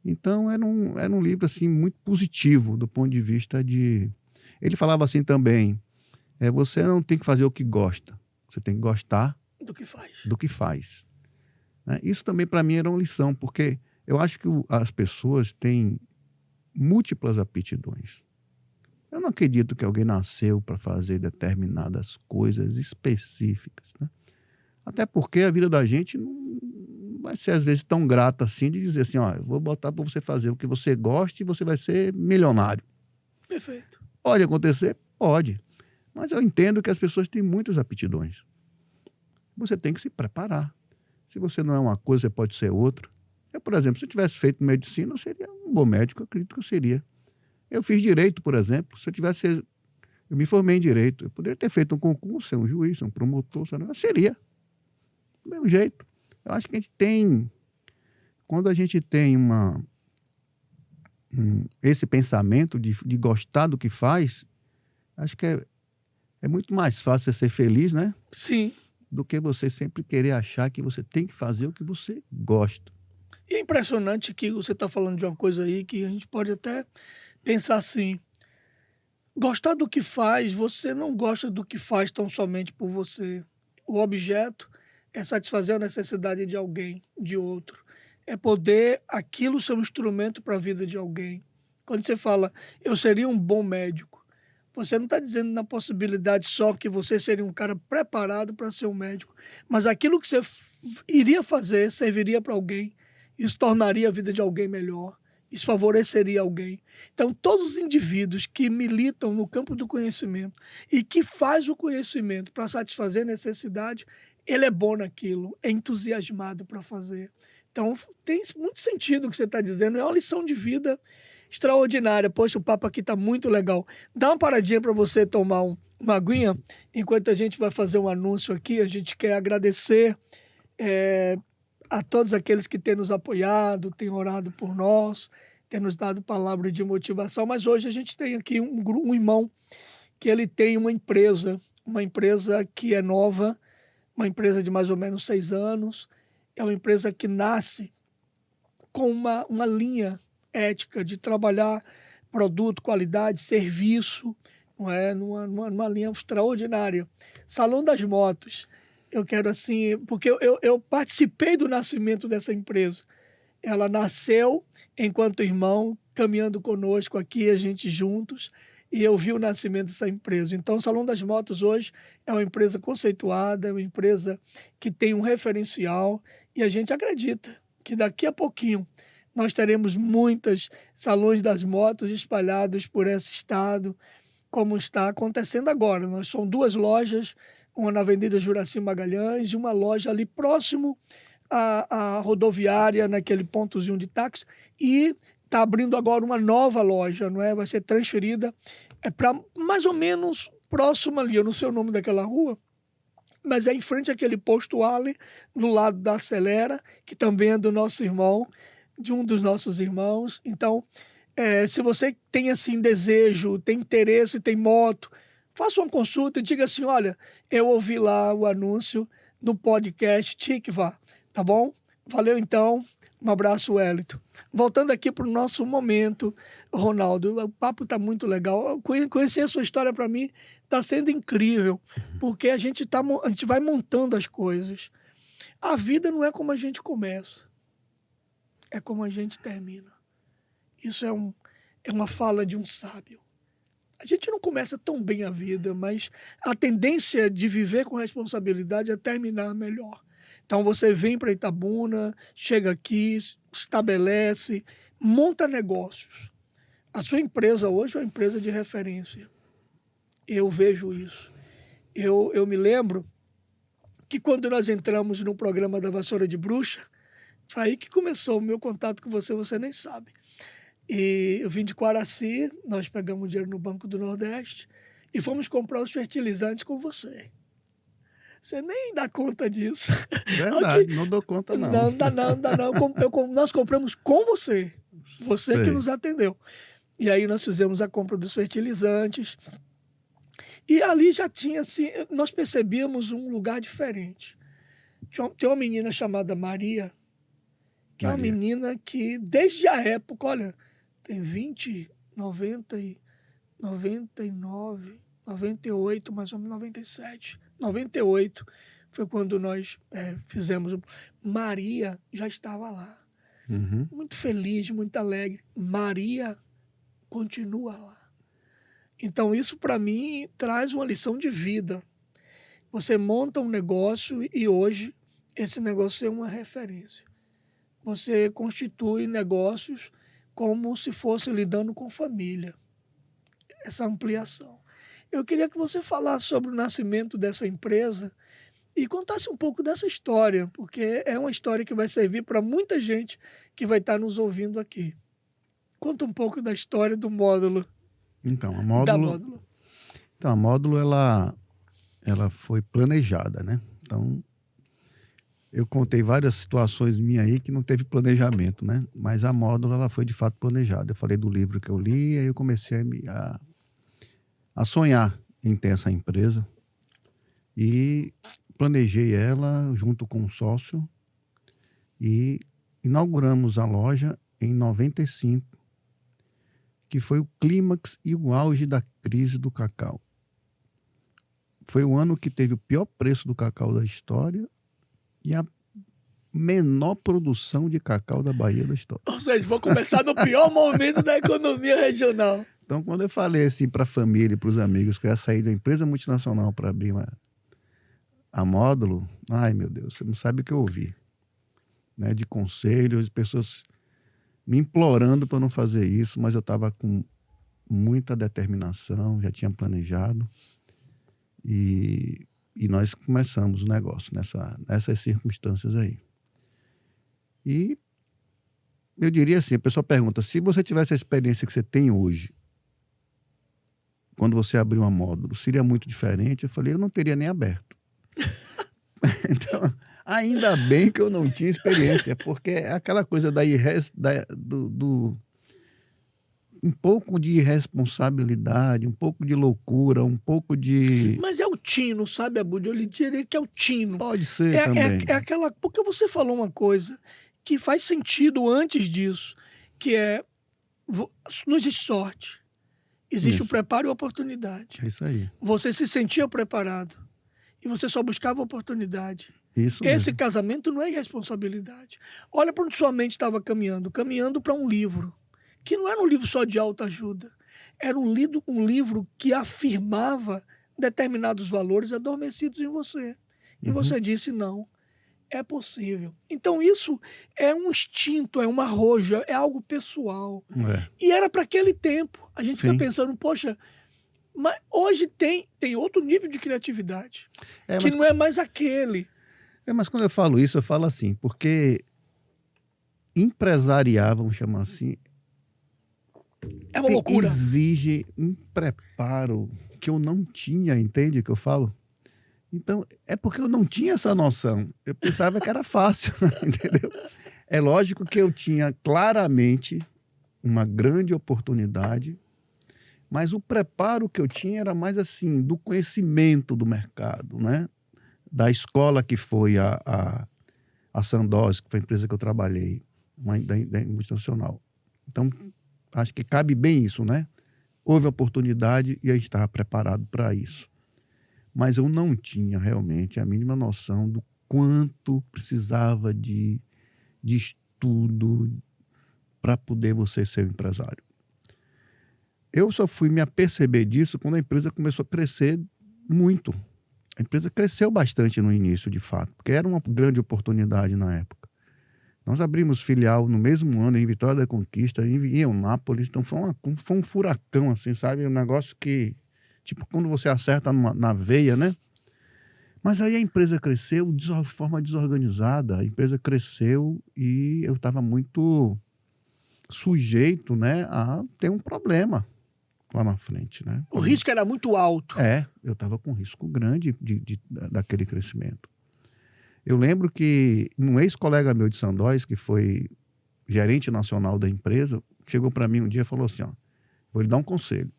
Então, era um livro assim muito positivo do ponto de vista de... Ele falava assim também, você não tem que fazer o que gosta, você tem que gostar do que faz. Né? Isso também para mim era uma lição, porque eu acho que as pessoas têm múltiplas aptidões. Eu não acredito que alguém nasceu para fazer determinadas coisas específicas. Né? Até porque a vida da gente não vai ser, às vezes, tão grata assim de dizer assim, eu vou botar para você fazer o que você gosta e você vai ser milionário. Perfeito. Pode acontecer? Pode. Mas eu entendo que as pessoas têm muitas aptidões. Você tem que se preparar. Se você não é uma coisa, você pode ser outra. Eu, por exemplo, se eu tivesse feito medicina, eu seria um bom médico, eu acredito que eu seria. Eu fiz direito, por exemplo. Se eu tivesse... Eu me formei em direito. Eu poderia ter feito um concurso, ser um juiz, ser um promotor, eu seria. Do mesmo jeito. Eu acho que a gente tem... Quando a gente tem esse pensamento de gostar do que faz, acho que é muito mais fácil você ser feliz, né? Sim. Do que você sempre querer achar que você tem que fazer o que você gosta. E é impressionante que você está falando de uma coisa aí que a gente pode até pensar assim, gostar do que faz, você não gosta do que faz tão somente por você. O objeto é satisfazer a necessidade de alguém, de outro. É poder aquilo ser um instrumento para a vida de alguém. Quando você fala, eu seria um bom médico, você não está dizendo na possibilidade só que você seria um cara preparado para ser um médico, mas aquilo que você iria fazer serviria para alguém, isso tornaria a vida de alguém melhor, isso favoreceria alguém. Então, todos os indivíduos que militam no campo do conhecimento e que faz o conhecimento para satisfazer necessidade, ele é bom naquilo, é entusiasmado para fazer. Então, tem muito sentido o que você está dizendo, é uma lição de vida extraordinária. Poxa, o papo aqui está muito legal. Dá uma paradinha para você tomar uma aguinha, enquanto a gente vai fazer um anúncio aqui. A gente quer agradecer a todos aqueles que têm nos apoiado, têm orado por nós, têm nos dado palavras de motivação. Mas hoje a gente tem aqui um irmão que ele tem uma empresa que é nova, uma empresa de mais ou menos 6 anos. É uma empresa que nasce com uma linha ética de trabalhar produto, qualidade, serviço, não é? numa linha extraordinária. Salão das Motos. Eu quero assim, porque eu participei do nascimento dessa empresa. Ela nasceu enquanto irmão, caminhando conosco aqui, a gente juntos, e eu vi o nascimento dessa empresa. Então, o Salão das Motos hoje é uma empresa conceituada, é uma empresa que tem um referencial, e a gente acredita que daqui a pouquinho nós teremos muitos salões das motos espalhados por esse estado, como está acontecendo agora. São 2 lojas, uma na Avenida Juraci Magalhães e uma loja ali próximo à rodoviária, naquele pontozinho de táxi, e está abrindo agora uma nova loja, não é? Vai ser transferida para mais ou menos próximo ali, eu não sei o nome daquela rua, mas é em frente àquele posto Ali, do lado da Acelera, que também é do nosso irmão, de um dos nossos irmãos. Então, se você tem assim desejo, tem interesse, tem moto, faça uma consulta e diga assim, olha, eu ouvi lá o anúncio no podcast Tikva, tá bom? Valeu então, um abraço, Wellington. Voltando aqui para o nosso momento, Ronaldo, o papo está muito legal. Conhecer a sua história para mim está sendo incrível, porque a gente vai montando as coisas. A vida não é como a gente começa, é como a gente termina. Isso é uma fala de um sábio. A gente não começa tão bem a vida, mas a tendência de viver com responsabilidade é terminar melhor. Então você vem para Itabuna, chega aqui, estabelece, monta negócios. A sua empresa hoje é uma empresa de referência. Eu vejo isso. Eu me lembro que quando nós entramos no programa da Vassoura de Bruxa, foi aí que começou o meu contato com você nem sabe. E eu vim de Quaraci, nós pegamos dinheiro no Banco do Nordeste e fomos comprar os fertilizantes com você. Você nem dá conta disso. Verdade, Aqui, não dou conta não. Não dá não. Nós compramos com você. Você que nos atendeu. E aí nós fizemos a compra dos fertilizantes. E ali já tinha, assim, nós percebíamos um lugar diferente. Tem uma menina chamada Maria, que é uma Maria. menina que, desde a época, olha, tem 20, 90, 99, 98, mais ou menos 97, 98 foi quando nós fizemos. Maria já estava lá, Uhum. muito feliz, muito alegre. Maria continua lá. Então, isso para mim traz uma lição de vida. Você monta um negócio e hoje esse negócio é uma referência. Você constitui negócios como se fosse lidando com família. Essa ampliação. Eu queria que você falasse sobre o nascimento dessa empresa e contasse um pouco dessa história, porque é uma história que vai servir para muita gente que vai estar nos ouvindo aqui. Conta um pouco da história do módulo. Então, Da módulo. a módulo ela foi planejada, né? Então, eu contei várias situações minhas aí que não teve planejamento, né? Mas a módulo ela foi de fato planejada. Eu falei do livro que eu li, aí eu comecei a sonhar em ter essa empresa e planejei ela junto com um sócio e inauguramos a loja em 95, que foi o clímax e o auge da crise do cacau. Foi o ano que teve o pior preço do cacau da história e a menor produção de cacau da Bahia da história. Ou seja, vou começar no pior momento da economia regional. Então, quando eu falei assim para a família e para os amigos que eu ia sair da empresa multinacional para abrir a módulo, ai meu Deus, você não sabe o que eu ouvi. Né? De conselhos, pessoas me implorando para não fazer isso, mas eu estava com muita determinação, já tinha planejado e nós começamos o negócio nessas circunstâncias aí. E eu diria assim, a pessoa pergunta, se você tivesse a experiência que você tem hoje, quando você abriu uma módulo, seria muito diferente? Eu falei, eu não teria nem aberto. Então, ainda bem que eu não tinha experiência, porque é aquela coisa um pouco de irresponsabilidade, um pouco de loucura, um pouco de... Mas é o tino, sabe, Abud? Eu lhe diria que é o tino. Pode ser também. É aquela... Porque você falou uma coisa que faz sentido antes disso, que é... Não existe sorte. Existe o preparo e a oportunidade. É isso aí. Você se sentia preparado e você só buscava oportunidade. Isso Esse mesmo. casamento não é irresponsabilidade. Olha para onde sua mente estava caminhando para um livro, que não era um livro só de autoajuda. Era um livro que afirmava determinados valores adormecidos em você. E você disse, não, é possível. Então isso é um instinto, é um arrojo, é algo pessoal. É. E era para aquele tempo. A gente Sim. fica pensando, poxa, mas hoje tem outro nível de criatividade, que não é mais aquele. Mas quando eu falo isso, eu falo assim, porque empresariar, vamos chamar assim, é uma loucura. Exige um preparo que eu não tinha, entende o que eu falo? Então, é porque eu não tinha essa noção. Eu pensava que era fácil, entendeu? É lógico que eu tinha claramente uma grande oportunidade, mas o preparo que eu tinha era mais assim, do conhecimento do mercado, né? Da escola que foi a Sandoz, que foi a empresa que eu trabalhei, da multinacional. Então, acho que cabe bem isso, né? Houve oportunidade e a gente estava preparado para isso. Mas eu não tinha realmente a mínima noção do quanto precisava de estudo para poder você ser um empresário. Eu só fui me aperceber disso quando a empresa começou a crescer muito. A empresa cresceu bastante no início, de fato, porque era uma grande oportunidade na época. Nós abrimos filial no mesmo ano em Vitória da Conquista, em Eunápolis, então foi um furacão, assim, sabe? Um negócio que, tipo, quando você acerta na veia, né? Mas aí a empresa cresceu de forma desorganizada, a empresa cresceu e eu estava muito sujeito, né, a ter um problema lá na frente, né? O risco era muito alto. Eu estava com risco grande daquele crescimento. Eu lembro que um ex-colega meu de Sandoz, que foi gerente nacional da empresa, chegou para mim um dia e falou assim, ó, Vou lhe dar um conselho.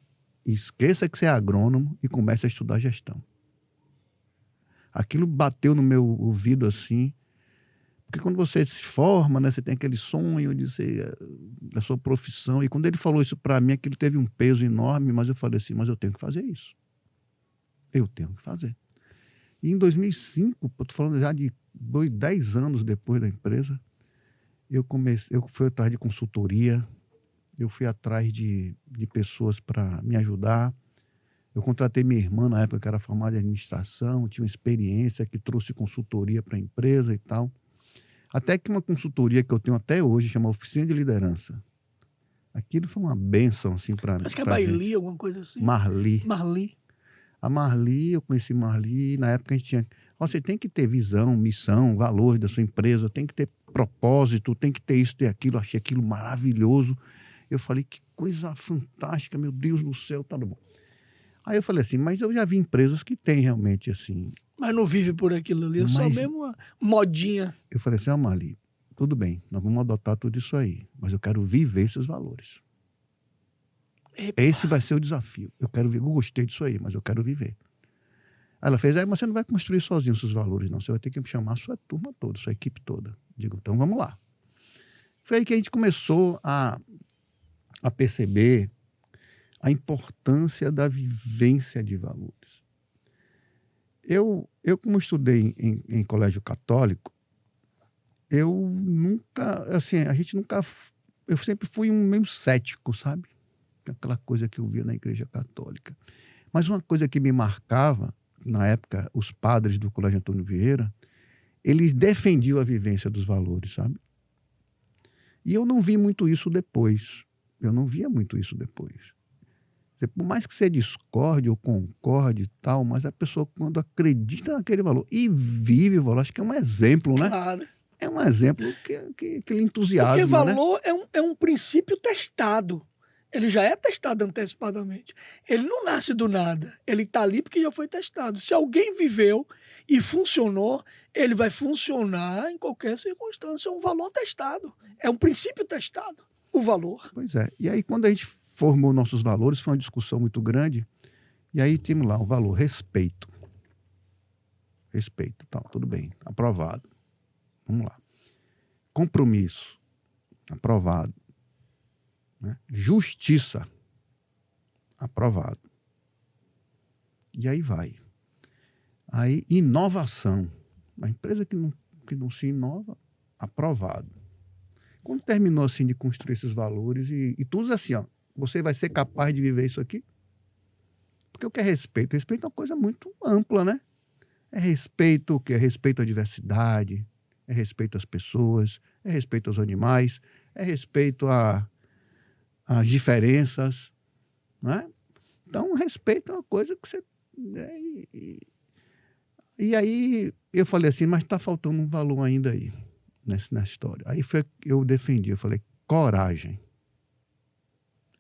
Esqueça que você é agrônomo e comece a estudar gestão. Aquilo bateu no meu ouvido assim, porque quando você se forma, né, você tem aquele sonho de ser da sua profissão, e quando ele falou isso para mim, aquilo teve um peso enorme, mas eu falei assim, mas eu tenho que fazer isso. Eu tenho que fazer. E em 2005, eu estou falando já de 10 anos depois da empresa, eu fui atrás de consultoria, eu fui atrás de pessoas para me ajudar. Eu contratei minha irmã na época, que era formada em administração, tinha uma experiência, que trouxe consultoria para a empresa e tal. Até que uma consultoria que eu tenho até hoje, chama Oficina de Liderança. Aquilo foi uma bênção, assim, para mim. Acho que é Baili, alguma coisa assim. Marli. Marli. A Marli, eu conheci Marli, na época a gente tinha... Você tem que ter visão, missão, valores da sua empresa, tem que ter propósito, tem que ter isso, ter aquilo. Achei aquilo maravilhoso. Eu falei, que coisa fantástica, meu Deus do céu, tá bom. Aí eu falei assim, mas eu já vi empresas que têm realmente assim... Mas não vive por aquilo ali, é só mesmo uma modinha. Eu falei assim, Marli, tudo bem, nós vamos adotar tudo isso aí, mas eu quero viver esses valores. Epa. Esse vai ser o desafio. Eu quero ver, eu gostei disso aí, mas eu quero viver. Aí ela fez, mas você não vai construir sozinho os seus valores, não. Você vai ter que chamar a sua turma toda, sua equipe toda. Digo, então vamos lá. Foi aí que a gente começou a perceber a importância da vivência de valores. Eu como estudei em colégio católico, eu nunca, assim, eu sempre fui um meio cético, sabe? Aquela coisa que eu via na igreja católica. Mas uma coisa que me marcava, na época, os padres do Colégio Antônio Vieira, eles defendiam a vivência dos valores, sabe? E eu não vi muito isso depois. Eu não via muito isso depois. Por mais que você discorde ou concorde e tal, mas a pessoa, quando acredita naquele valor e vive o valor, acho que é um exemplo, né? Claro. É um exemplo que aquele entusiasmo, porque valor, né? é um princípio testado. Ele já é testado antecipadamente. Ele não nasce do nada. Ele está ali porque já foi testado. Se alguém viveu e funcionou, ele vai funcionar em qualquer circunstância. É um valor testado. É um princípio testado, o valor. Pois é. E aí, quando a gente formou nossos valores, foi uma discussão muito grande. E aí temos lá o valor respeito. Respeito, tá, tudo bem, aprovado. Vamos lá. Compromisso, aprovado. Né? Justiça, aprovado. E aí vai. Aí, inovação. A empresa que não se inova, aprovado. Quando terminou assim de construir esses valores e tudo assim, ó, você vai ser capaz de viver isso aqui? Porque o que é respeito? Respeito é uma coisa muito ampla, né? É respeito o que é respeito à diversidade, é respeito às pessoas, é respeito aos animais, é respeito às diferenças, né? Então, respeito é uma coisa que você... E aí eu falei assim, mas está faltando um valor ainda aí, nessa história. Aí foi que eu defendi, eu falei, coragem.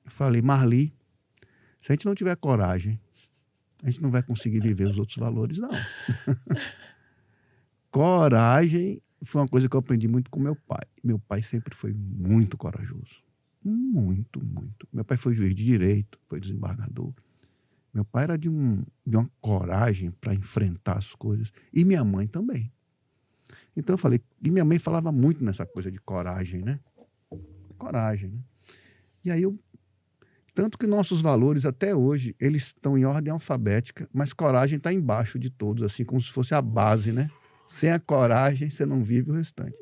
Eu falei, Marli, se a gente não tiver coragem, a gente não vai conseguir viver os outros valores, não. Coragem foi uma coisa que eu aprendi muito com meu pai. Meu pai sempre foi muito corajoso. Muito, muito. Meu pai foi juiz de direito, foi desembargador. Meu pai era de uma coragem para enfrentar as coisas. E minha mãe também. Então eu falei, e minha mãe falava muito nessa coisa de coragem, né? Coragem, né? E aí tanto que nossos valores até hoje, eles estão em ordem alfabética, mas coragem está embaixo de todos, assim como se fosse a base, né? Sem a coragem, você não vive o restante.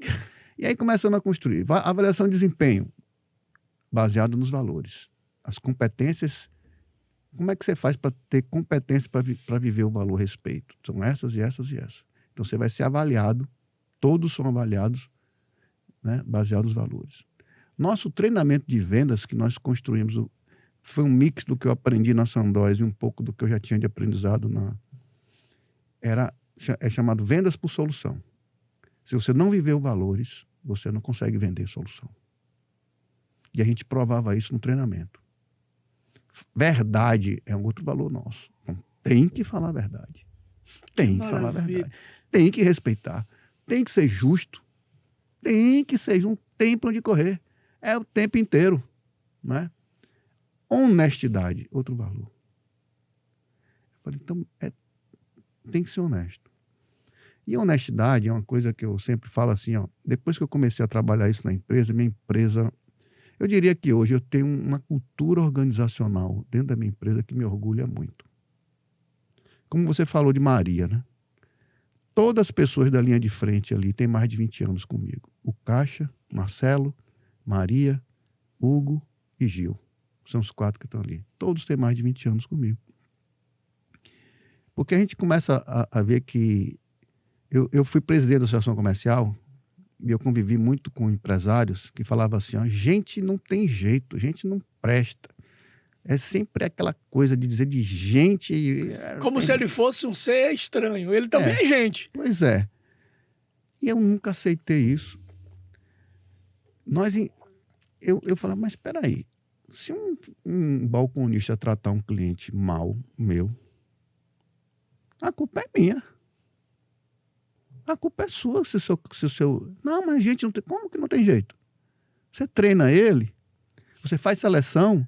E aí começamos a construir. Avaliação de desempenho, baseado nos valores. As competências, como é que você faz para ter competência para viver o valor respeito? São essas e essas e essas. Então você vai ser avaliado, todos são avaliados, né, baseados nos valores. Nosso treinamento de vendas que nós construímos foi um mix do que eu aprendi na Sandóis e um pouco do que eu já tinha de aprendizado é chamado vendas por solução. Se você não viveu valores, você não consegue vender solução. E a gente provava isso no treinamento. Verdade é um outro valor nosso. Então, tem que falar a verdade. Tem que falar a verdade. Tem que respeitar. Tem que ser justo. Tem que ser um tempo onde correr. É o tempo inteiro, né? Honestidade, outro valor. Eu falei, então, tem que ser honesto. E honestidade é uma coisa que eu sempre falo assim, ó, depois que eu comecei a trabalhar isso na empresa, minha empresa, eu diria que hoje eu tenho uma cultura organizacional dentro da minha empresa que me orgulha muito. Como você falou de Maria, né? Todas as pessoas da linha de frente ali têm mais de 20 anos comigo. O Caixa, Marcelo, Maria, Hugo e Gil. São os 4 que estão ali. Todos têm mais de 20 anos comigo. Porque a gente começa a ver que... Eu fui presidente da Associação Comercial e eu convivi muito com empresários que falavam assim, ó, gente não tem jeito, gente não presta. É sempre aquela coisa de dizer de gente... Como se ele fosse um ser estranho. Ele também é gente. Pois é. E eu nunca aceitei isso. Eu falava, mas espera aí. Se um balconista tratar um cliente mal, meu, a culpa é minha. A culpa é sua. Se o seu... Não, mas a gente não tem... Como que não tem jeito? Você treina ele, você faz seleção,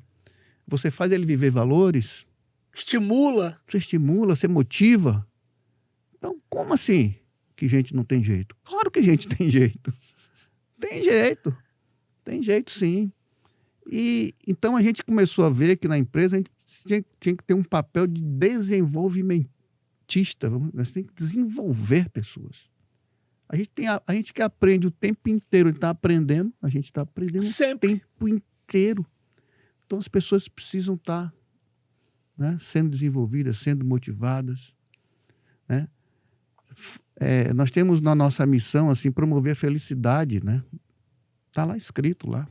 você faz ele viver valores. Estimula. Você estimula, você motiva. Então, como assim que gente não tem jeito? Claro que gente tem jeito. Tem jeito. Tem jeito, sim. E então a gente começou a ver que na empresa a gente tinha que ter um papel de desenvolvimentista. Nós temos que desenvolver pessoas. A gente que aprende o tempo inteiro, está aprendendo, a gente está aprendendo sempre. O tempo inteiro. Então as pessoas precisam estar, né, sendo desenvolvidas, sendo motivadas, né? Nós temos na nossa missão assim, promover a felicidade, né? Está lá escrito lá.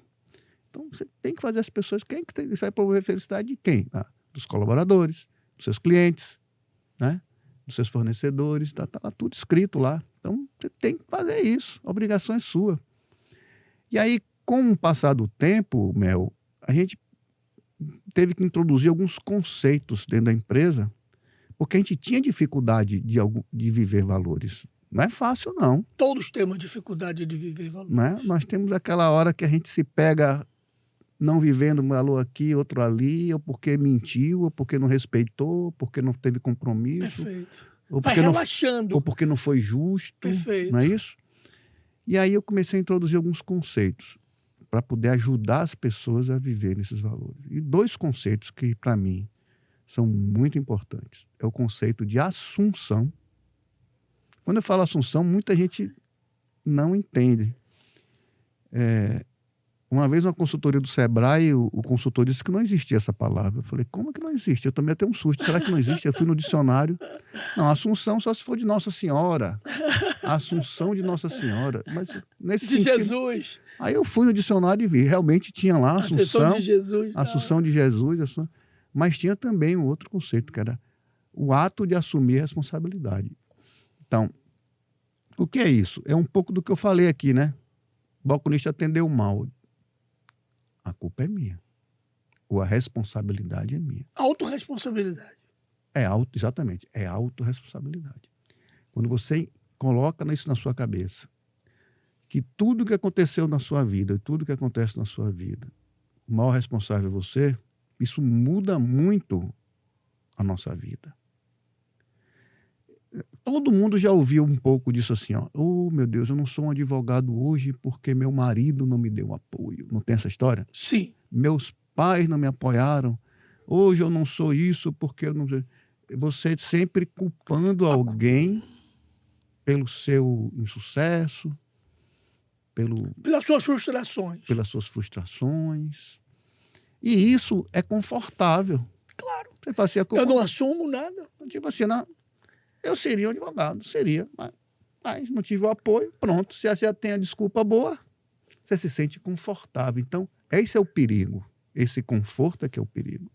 Então, você tem que fazer as pessoas... Quem que vai promover a felicidade de quem? Dos colaboradores, dos seus clientes, né? Dos seus fornecedores. Está lá tudo escrito lá. Então, você tem que fazer isso. A obrigação é sua. E aí, com o passar do tempo, Mel, a gente teve que introduzir alguns conceitos dentro da empresa, porque a gente tinha dificuldade de viver valores. Não é fácil, não. Todos temos dificuldade de viver valores. Não é? Nós temos aquela hora que a gente se pega não vivendo um valor aqui, outro ali, ou porque mentiu, ou porque não respeitou, ou porque não teve compromisso. Perfeito. Ou vai porque relaxando. ou porque não foi justo. Perfeito. Não é isso? E aí eu comecei a introduzir alguns conceitos para poder ajudar as pessoas a viverem esses valores. E 2 conceitos que, para mim, são muito importantes. É o conceito de assunção. Quando eu falo assunção, muita gente não entende. Uma vez, uma consultoria do Sebrae, o consultor disse que não existia essa palavra. Eu falei, como que não existe? Eu também até um susto. Será que não existe? Eu fui no dicionário. Não, Assunção só se for de Nossa Senhora. Assunção de Nossa Senhora. Mas nesse de sentido, Jesus. Aí eu fui no dicionário e vi. Realmente tinha lá Assunção de Jesus. Assunção de Jesus. Mas tinha também um outro conceito, que era o ato de assumir a responsabilidade. Então, o que é isso? É um pouco do que eu falei aqui, né? O balconista atendeu mal. A culpa é minha. Ou a responsabilidade é minha. Autorresponsabilidade. Exatamente. É autorresponsabilidade. Quando você coloca isso na sua cabeça, que tudo que aconteceu na sua vida, tudo que acontece na sua vida, o maior responsável é você, isso muda muito a nossa vida. Todo mundo já ouviu um pouco disso assim, ó. Oh, meu Deus, eu não sou um advogado hoje porque meu marido não me deu apoio. Não tem essa história? Sim. Meus pais não me apoiaram. Hoje eu não sou isso porque eu não... Você sempre culpando alguém pelo seu insucesso, pelas suas frustrações. Pelas suas frustrações. E isso é confortável. Claro. Você fala assim, eu não assumo nada. Tipo assim, não, eu seria um advogado, mas não tive o apoio, pronto. Se você tem a desculpa boa, você se sente confortável. Então, esse é o perigo. Esse conforto é que é o perigo.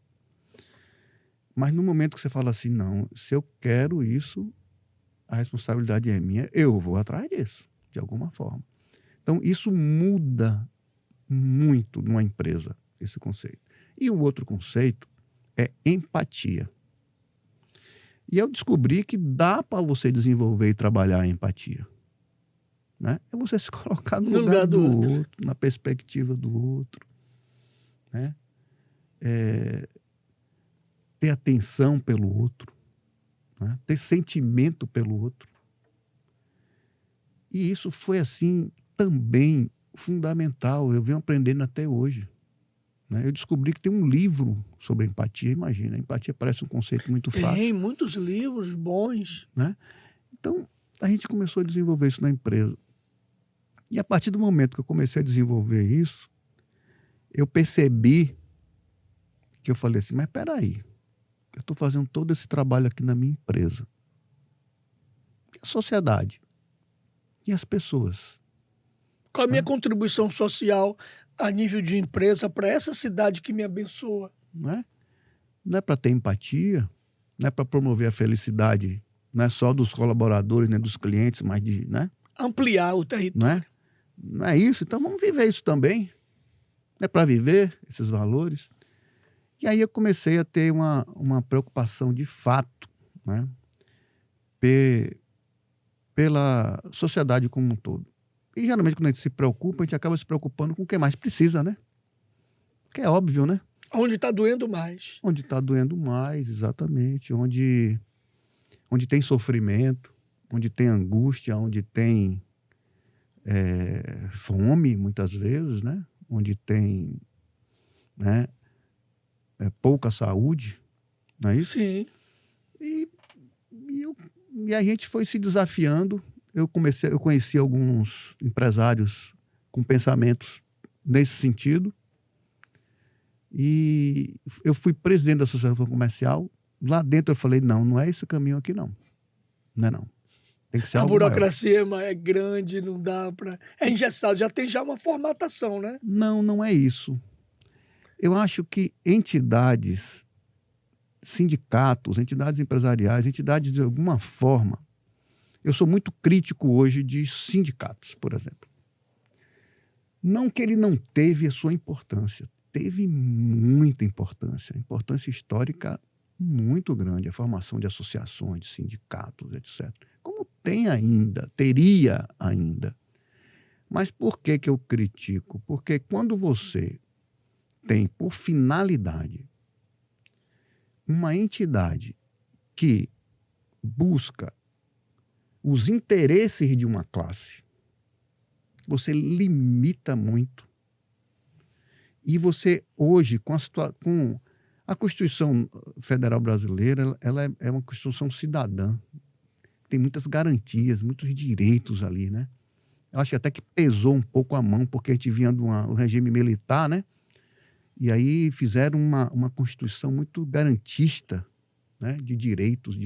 Mas no momento que você fala assim, não, se eu quero isso, a responsabilidade é minha, eu vou atrás disso, de alguma forma. Então, isso muda muito numa empresa, esse conceito. E o outro conceito é empatia. E eu descobri que dá para você desenvolver e trabalhar a empatia. Né? É você se colocar no lugar do outro, na perspectiva do outro. Né? ter atenção pelo outro, né? Ter sentimento pelo outro. E isso foi, assim, também fundamental. Eu venho aprendendo até hoje, né? Eu descobri que tem um livro sobre empatia. Imagina, a empatia parece um conceito muito fácil. Tem muitos livros bons. Né? Então, a gente começou a desenvolver isso na empresa. E a partir do momento que eu comecei a desenvolver isso, eu percebi que eu falei assim, mas peraí, eu estou fazendo todo esse trabalho aqui na minha empresa. E a sociedade? E as pessoas? Qual a minha contribuição social a nível de empresa para essa cidade que me abençoa? Não é para ter empatia, não é para promover a felicidade, não é só dos colaboradores, nem dos clientes, mas de, né? Ampliar o território. Não é isso? Então vamos viver isso também. Não é para viver esses valores. E aí eu comecei a ter uma preocupação de fato, né? Pela sociedade como um todo. E geralmente quando a gente se preocupa, a gente acaba se preocupando com o que mais precisa, né? Que é óbvio, né? Onde está doendo mais. Onde está doendo mais, exatamente. Onde tem sofrimento, onde tem angústia, onde tem fome, muitas vezes, né? Onde tem, né, pouca saúde, não é isso? Sim. E a gente foi se desafiando. Eu conheci alguns empresários com pensamentos nesse sentido. E eu fui presidente da Associação Comercial. Lá dentro eu falei, não é esse caminho aqui não. Não é não. Tem que ser A algo burocracia é grande, não dá para... É engessado, já tem uma formatação, né? Não é isso. Eu acho que entidades, sindicatos, entidades empresariais, entidades de alguma forma... Eu sou muito crítico hoje de sindicatos, por exemplo. Não que ele não teve a sua importância. Teve muita importância histórica muito grande, a formação de associações, de sindicatos, etc. Como tem ainda, teria ainda. Mas por que eu critico? Porque quando você tem por finalidade uma entidade que busca os interesses de uma classe, você limita muito. E você, hoje, com a Constituição Federal Brasileira, ela é uma Constituição cidadã. Tem muitas garantias, muitos direitos ali, né? Eu acho que até que pesou um pouco a mão, porque a gente vinha do regime militar, né? E aí fizeram uma Constituição muito garantista, né? De direitos.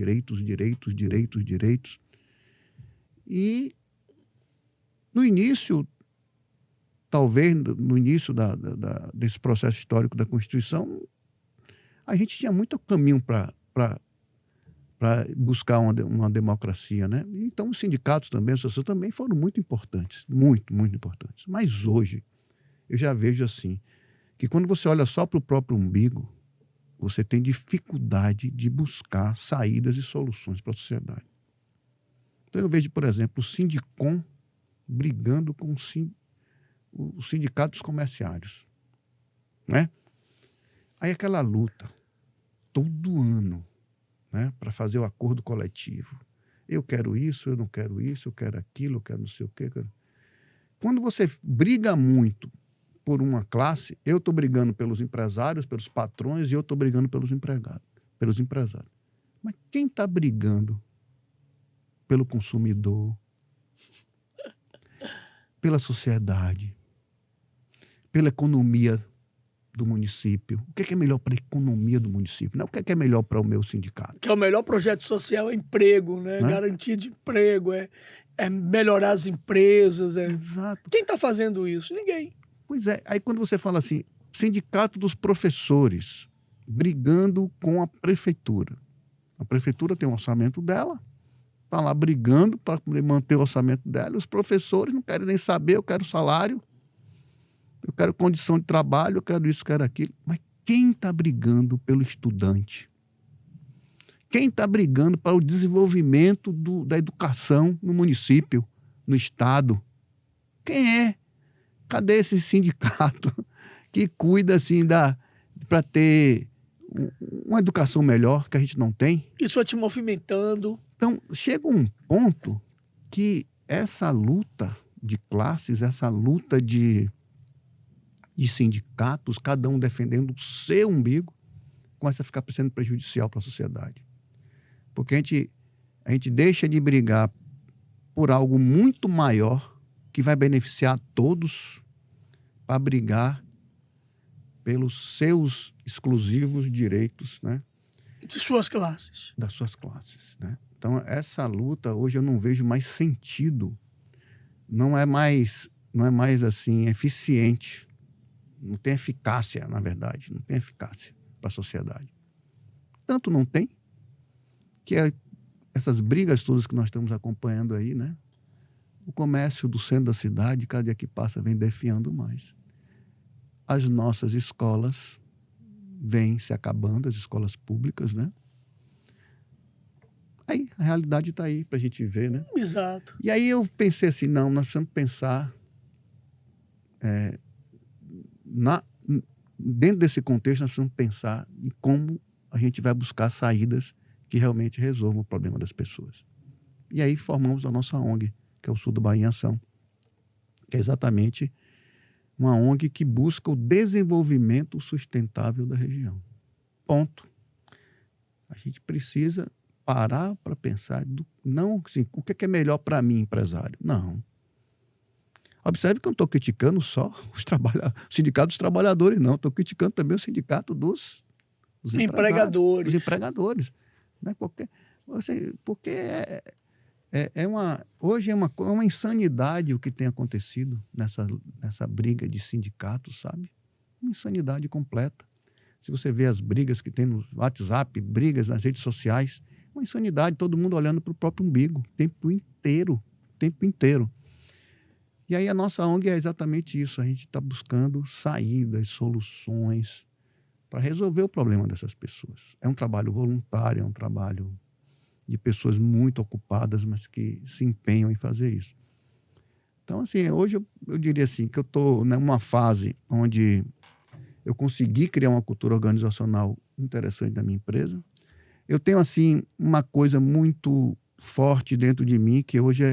E no início, talvez no início desse processo histórico da Constituição, a gente tinha muito caminho para buscar uma democracia, né? Então os sindicatos também, as associações também foram muito importantes, muito importantes. Mas hoje, eu já vejo assim, que quando você olha só para o próprio umbigo, você tem dificuldade de buscar saídas e soluções para a sociedade. Então eu vejo, por exemplo, o Sindicom brigando com os sindicatos comerciários, né? Aí aquela luta, todo ano, né, para fazer o acordo coletivo. Eu quero isso, eu não quero isso, eu quero aquilo, eu quero não sei o quê. Quando você briga muito por uma classe, eu estou brigando pelos empresários, pelos patrões, e eu estou brigando pelos empresários. Mas quem está brigando pelo consumidor, pela sociedade, pela economia do município? O que é melhor para a economia do município? Não o que é melhor para o meu sindicato? Que é o melhor projeto social, é emprego, né? Garantia de emprego, é melhorar as empresas. Exato. Quem está fazendo isso? Ninguém. Pois é. Aí quando você fala assim, sindicato dos professores brigando com a prefeitura. A prefeitura tem um orçamento dela, está lá brigando para manter o orçamento dela. Os professores não querem nem saber, eu quero salário, eu quero condição de trabalho, eu quero isso, eu quero aquilo. Mas quem está brigando pelo estudante? Quem está brigando para o desenvolvimento da educação no município, no estado? Quem é? Cadê esse sindicato que cuida assim para ter uma educação melhor que a gente não tem. Isso vai te movimentando. Então, chega um ponto que essa luta de classes, essa luta de sindicatos, cada um defendendo o seu umbigo, começa a ficar sendo prejudicial para a sociedade. Porque a gente deixa de brigar por algo muito maior que vai beneficiar a todos para brigar pelos seus exclusivos direitos, né? De suas classes. Das suas classes, né? Então, essa luta, hoje eu não vejo mais sentido. Não é mais assim, eficiente. Não tem eficácia, na verdade. Não tem eficácia para a sociedade. Tanto não tem, que essas brigas todas que nós estamos acompanhando aí, né? O comércio do centro da cidade, cada dia que passa, vem definhando mais. As nossas escolas vêm se acabando, as escolas públicas, né? Aí, a realidade está aí para a gente ver, né? Exato. E aí eu pensei assim, não, nós precisamos pensar dentro desse contexto, nós precisamos pensar em como a gente vai buscar saídas que realmente resolvam o problema das pessoas. E aí formamos a nossa ONG, que é o Sul do Bahia em Ação, que é exatamente uma ONG que busca o desenvolvimento sustentável da região. Ponto. A gente precisa parar para pensar, não assim, o que é melhor para mim, empresário. Não. Observe que eu não estou criticando só o sindicato dos trabalhadores, não. Estou criticando também o sindicato dos empregadores. Dos empregadores. Né? Porque hoje é uma insanidade o que tem acontecido nessa briga de sindicatos, sabe? Uma insanidade completa. Se você vê as brigas que tem no WhatsApp, brigas nas redes sociais, uma insanidade, todo mundo olhando para o próprio umbigo, o tempo inteiro. E aí a nossa ONG é exatamente isso, a gente está buscando saídas, soluções para resolver o problema dessas pessoas. É um trabalho voluntário, é um trabalho de pessoas muito ocupadas, mas que se empenham em fazer isso. Então, assim, hoje eu diria assim, que eu estou numa fase onde eu consegui criar uma cultura organizacional interessante da minha empresa. Eu tenho, assim, uma coisa muito forte dentro de mim, que hoje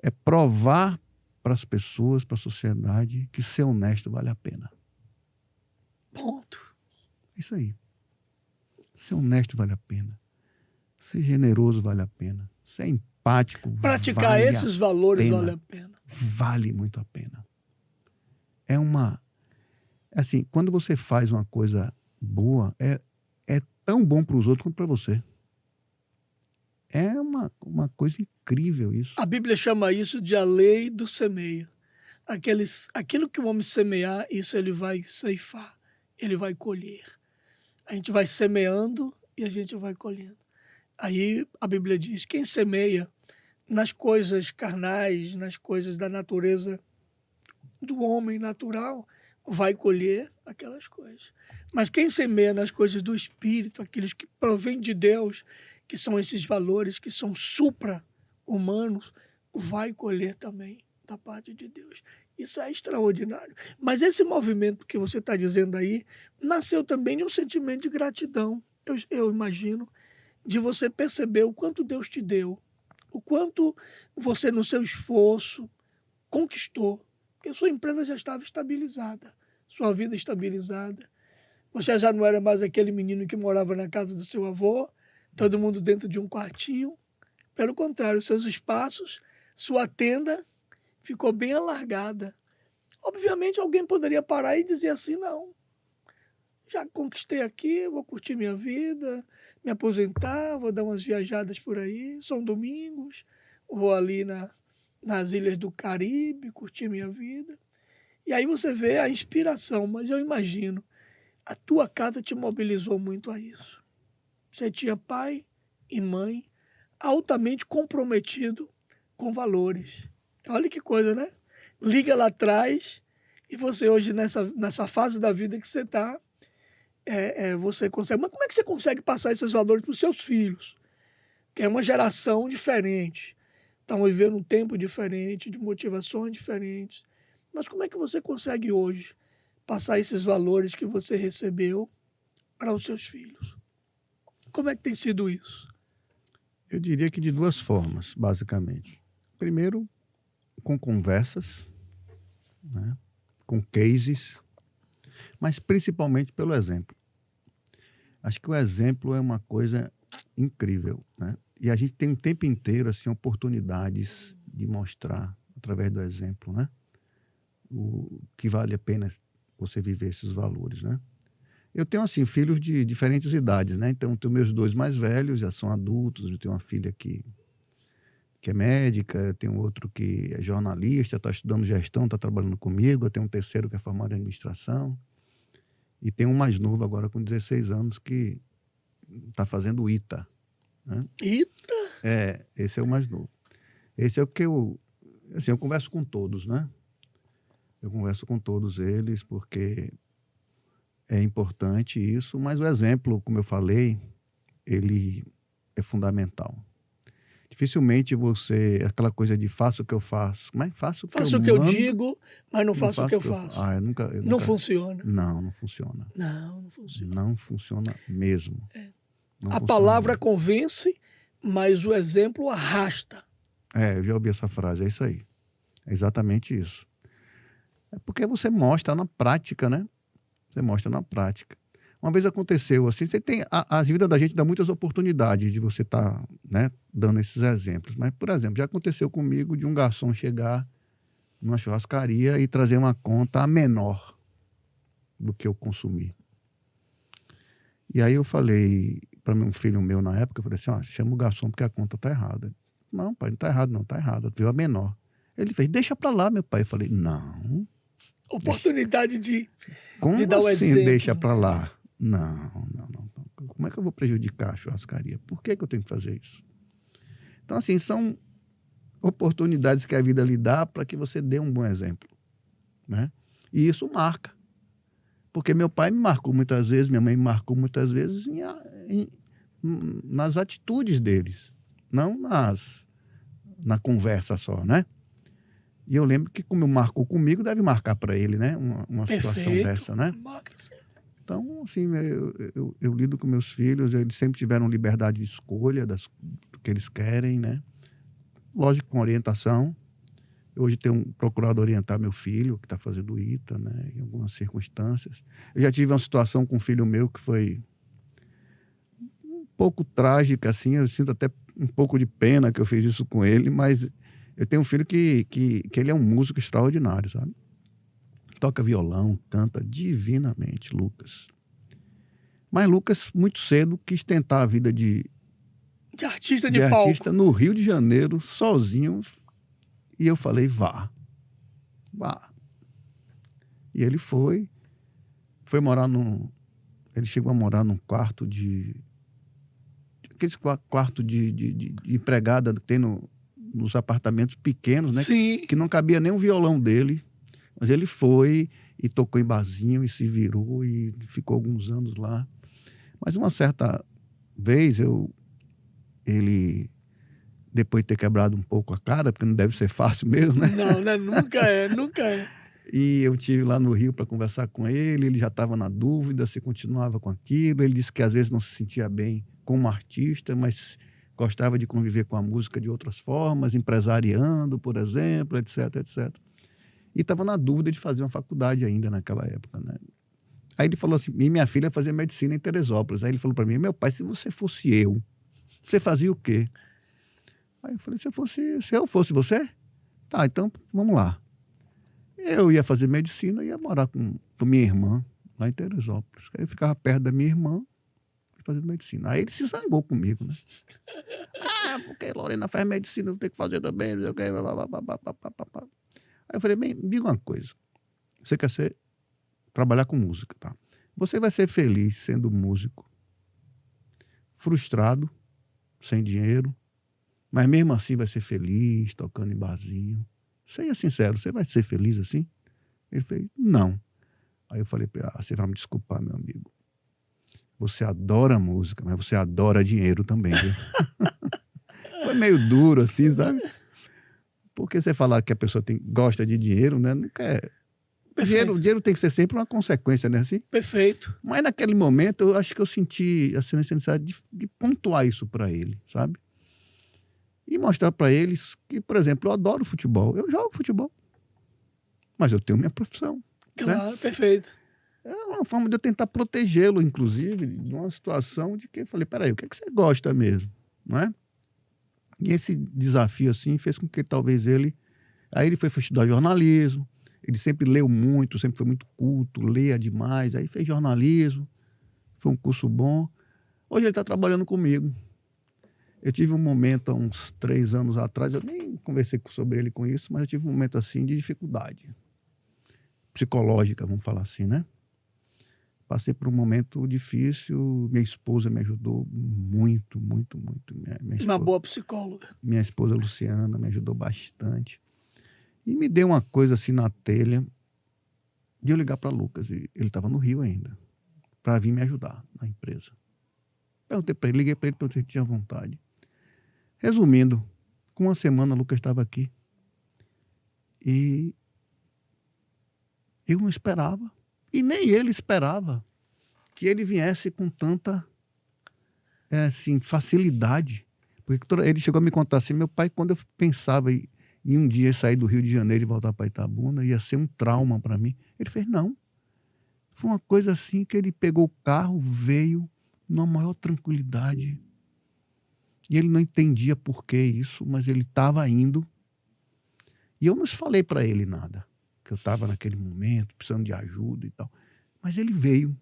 é provar para as pessoas, para a sociedade, que ser honesto vale a pena. Ponto. Isso aí. Ser honesto vale a pena. Ser generoso vale a pena. Ser empático Praticar vale esses valores pena. vale a pena. Vale muito a pena. Assim, quando você faz uma coisa boa, é tão bom para os outros quanto para você. É uma coisa incrível isso. A Bíblia chama isso de a lei do semeio. Aquilo que o homem semear, isso ele vai ceifar, ele vai colher. A gente vai semeando e a gente vai colhendo. Aí a Bíblia diz, quem semeia nas coisas carnais, nas coisas da natureza do homem natural, vai colher aquelas coisas. Mas quem semeia nas coisas do Espírito, aqueles que provêm de Deus, que são esses valores que são supra-humanos, vai colher também da parte de Deus. Isso é extraordinário. Mas esse movimento que você está dizendo aí, nasceu também de um sentimento de gratidão, eu imagino, de você perceber o quanto Deus te deu, o quanto você, no seu esforço, conquistou, porque sua empresa já estava estabilizada, sua vida estabilizada. Você já não era mais aquele menino que morava na casa do seu avô, todo mundo dentro de um quartinho. Pelo contrário, seus espaços, sua tenda ficou bem alargada. Obviamente, alguém poderia parar e dizer assim, não, já conquistei aqui, vou curtir minha vida, me aposentar, vou dar umas viajadas por aí, são domingos, vou ali nas ilhas do Caribe, curtir minha vida. E aí você vê a inspiração, mas eu imagino, a tua casa te mobilizou muito a isso. Você tinha pai e mãe altamente comprometido com valores. Olha que coisa, né? Liga lá atrás e você hoje, nessa fase da vida que você está, você consegue. Mas como é que você consegue passar esses valores para os seus filhos? Que é uma geração diferente. Estão vivendo um tempo diferente, de motivações diferentes. Mas como é que você consegue hoje passar esses valores que você recebeu para os seus filhos. Como é que tem sido isso? Eu diria que de duas formas, basicamente. Primeiro, com conversas, né? Com cases, mas principalmente pelo exemplo. Acho que o exemplo é uma coisa incrível, né? E a gente tem o tempo inteiro assim, oportunidades de mostrar, através do exemplo, né? O que vale a pena você viver esses valores, né? Eu tenho, assim, filhos de diferentes idades, né? Então, tenho meus 2 mais velhos, já são adultos. Eu tenho uma filha que é médica, eu tenho outro que é jornalista, está estudando gestão, está trabalhando comigo. Eu tenho um terceiro que é formado em administração. E tem um mais novo agora, com 16 anos, que está fazendo o ITA, né? Eita! Esse é o mais novo. Esse é o que eu converso com todos, né? Eu converso com todos eles, porque é importante isso, mas o exemplo, como eu falei, ele é fundamental. Dificilmente você, aquela coisa de faço o que eu faço, mas faço o que Faço eu o que eu mando, digo, mas não faço o que eu eu faço. eu Não nunca, funciona. não funciona. Não funciona. Não funciona mesmo. Não A funciona palavra mesmo. convence, mas o exemplo arrasta. Eu já ouvi essa frase, é isso aí. É exatamente isso. É porque você mostra na prática, né? Você mostra na prática. Uma vez aconteceu assim, você tem a vida da gente dá muitas oportunidades de você estar, né, dando esses exemplos. Mas, por exemplo, já aconteceu comigo de um garçom chegar numa churrascaria e trazer uma conta a menor do que eu consumi. E aí eu falei para um filho meu na época, eu falei assim, chama o garçom porque a conta está errada. Não, pai, não está errado não, está errada, veio a menor. Ele fez, deixa para lá, meu pai. Eu falei, não. Oportunidade de Como dar o assim exemplo. deixa para lá? Não. Como é que eu vou prejudicar a churrascaria? Por que eu tenho que fazer isso? Então, assim, são oportunidades que a vida lhe dá para que você dê um bom exemplo, né? E isso marca. Porque meu pai me marcou muitas vezes, minha mãe me marcou muitas vezes nas atitudes deles, não na conversa só, né? E eu lembro que, como marcou comigo, deve marcar para ele, né? Uma situação dessa, né? Marca, sim. Então, assim, eu lido com meus filhos, eles sempre tiveram liberdade de escolha do que eles querem, né? Lógico, com orientação. Hoje tenho procurado orientar meu filho, que está fazendo ITA, né? Em algumas circunstâncias. Eu já tive uma situação com um filho meu que foi um pouco trágica, assim. Eu sinto até um pouco de pena que eu fiz isso com ele, mas eu tenho um filho que ele é um músico extraordinário, sabe? Toca violão, canta divinamente, Lucas. Mas Lucas, muito cedo, quis tentar a vida de artista de artista palco. no Rio de Janeiro, sozinho. E eu falei, vá. E ele foi morar ele chegou a morar num quarto aqueles quartos de empregada que tem nos apartamentos pequenos, né? Sim. Que não cabia nem o violão dele. Mas ele foi e tocou em barzinho e se virou e ficou alguns anos lá. Mas uma certa vez ele, depois de ter quebrado um pouco a cara, porque não deve ser fácil mesmo, né? Não, né? Nunca é. E eu estive lá no Rio para conversar com ele já estava na dúvida se continuava com aquilo. Ele disse que às vezes não se sentia bem como artista, mas gostava de conviver com a música de outras formas, empresariando, por exemplo, etc, etc. E estava na dúvida de fazer uma faculdade ainda naquela época, né? Aí ele falou assim, e minha filha fazia medicina em Teresópolis. Aí ele falou para mim, meu pai, se você fosse eu, você fazia o quê? Aí eu falei, se eu fosse você? Tá, então vamos lá. Eu ia fazer medicina, ia morar com minha irmã, lá em Teresópolis. Aí eu ficava perto da minha irmã, fazendo medicina. Aí ele se zangou comigo, né? Porque Lorena faz medicina, eu tenho que fazer também, não sei o quê. Aí eu falei, bem, me diga uma coisa. Você quer trabalhar com música, tá? Você vai ser feliz sendo músico, frustrado, sem dinheiro, mas mesmo assim vai ser feliz, tocando em barzinho. Seja sincero, você vai ser feliz assim? Ele fez, não. Aí eu falei para ele, você vai me desculpar, meu amigo. Você adora música, mas você adora dinheiro também, viu? Foi meio duro assim, sabe? Porque você falar que a pessoa gosta de dinheiro, né? Não quer Perfeito. Dinheiro tem que ser sempre uma consequência, né? Assim? Perfeito. Mas naquele momento, eu acho que eu senti assim, a necessidade de pontuar isso para ele, sabe? E mostrar para eles que, por exemplo, eu adoro futebol. Eu jogo futebol. Mas eu tenho minha profissão. Né? Claro, perfeito. É uma forma de eu tentar protegê-lo, inclusive, de uma situação de que eu falei, peraí, o que é que você gosta mesmo? Não é? E esse desafio, assim, fez com que talvez ele... Aí ele foi estudar jornalismo, ele sempre leu muito, sempre foi muito culto, leia demais, aí fez jornalismo, foi um curso bom. Hoje ele está trabalhando comigo. Eu tive um momento, há uns 3 anos atrás, eu nem conversei sobre ele com isso, mas eu tive um momento, assim, de dificuldade psicológica, vamos falar assim, né? Passei por um momento difícil, minha esposa me ajudou muito, muito, muito. Uma boa psicóloga. Minha esposa Luciana me ajudou bastante. E me deu uma coisa assim na telha de eu ligar para Lucas, e ele estava no Rio ainda, para vir me ajudar na empresa. Perguntei para ele, liguei para ele, perguntei se tinha vontade. Resumindo, com uma semana o Lucas estava aqui e eu não esperava, e nem ele esperava que ele viesse com tanta assim, facilidade. Porque ele chegou a me contar assim, meu pai, quando eu pensava em um dia sair do Rio de Janeiro e voltar para Itabuna, ia ser um trauma para mim. Ele fez, não. Foi uma coisa assim que ele pegou o carro, veio numa maior tranquilidade. E ele não entendia por que isso, mas ele estava indo. E eu não falei para ele nada, que eu estava naquele momento, precisando de ajuda e tal. Mas ele veio.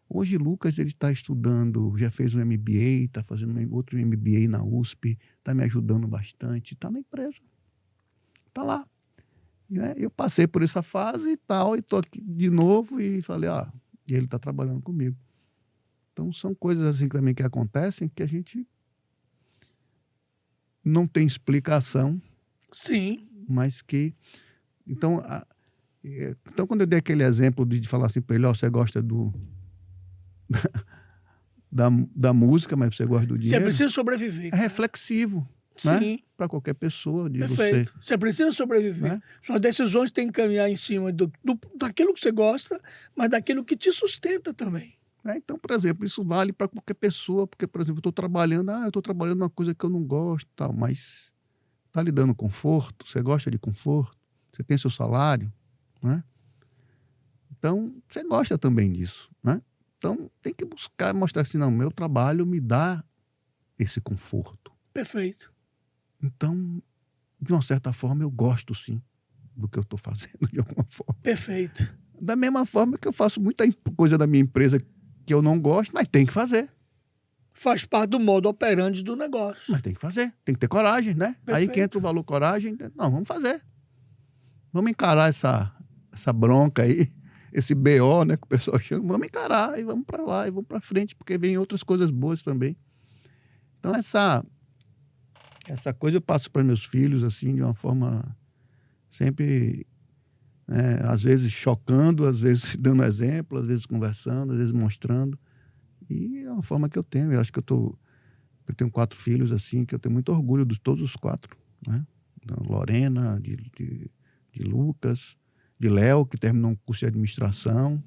Hoje, Lucas, ele está estudando, já fez um MBA, está fazendo outro MBA na USP, está me ajudando bastante, está na empresa, está lá. Né? Eu passei por essa fase e tal, e estou aqui de novo e falei, e ele está trabalhando comigo. Então, são coisas assim também que acontecem que a gente não tem explicação. Sim. Mas que... Então, quando eu dei aquele exemplo de falar assim para ele, você gosta da música, mas você gosta do dinheiro. Você precisa sobreviver. É reflexivo. Sim. Né? Para qualquer pessoa. De Perfeito. Você precisa sobreviver. Né? Suas decisões têm que caminhar em cima daquilo que você gosta, mas daquilo que te sustenta também. Então, por exemplo, isso vale para qualquer pessoa, porque, por exemplo, eu estou trabalhando uma coisa que eu não gosto, tal, mas está lhe dando conforto, você gosta de conforto, você tem seu salário, né? Então, você gosta também disso, né? Então, tem que buscar mostrar assim, não, meu trabalho me dá esse conforto. Perfeito. Então, de uma certa forma, eu gosto, sim, do que eu estou fazendo, de alguma forma. Perfeito. Da mesma forma que eu faço muita coisa da minha empresa que eu não gosto, mas tem que fazer. Faz parte do modo operandi do negócio. Mas tem que fazer, tem que ter coragem, né? Perfeito. Aí que entra o valor coragem, não, vamos fazer. Vamos encarar essa bronca aí, esse BO, né, que o pessoal chama, vamos encarar e vamos para lá e vamos para frente, porque vem outras coisas boas também. Então essa coisa eu passo para meus filhos assim de uma forma sempre, às vezes chocando, às vezes dando exemplo, às vezes conversando, às vezes mostrando. E é uma forma que eu tenho. Eu acho que eu tenho 4 filhos assim, que eu tenho muito orgulho de todos os 4, né? Da Lorena, de Lucas, de Léo, que terminou um curso de administração,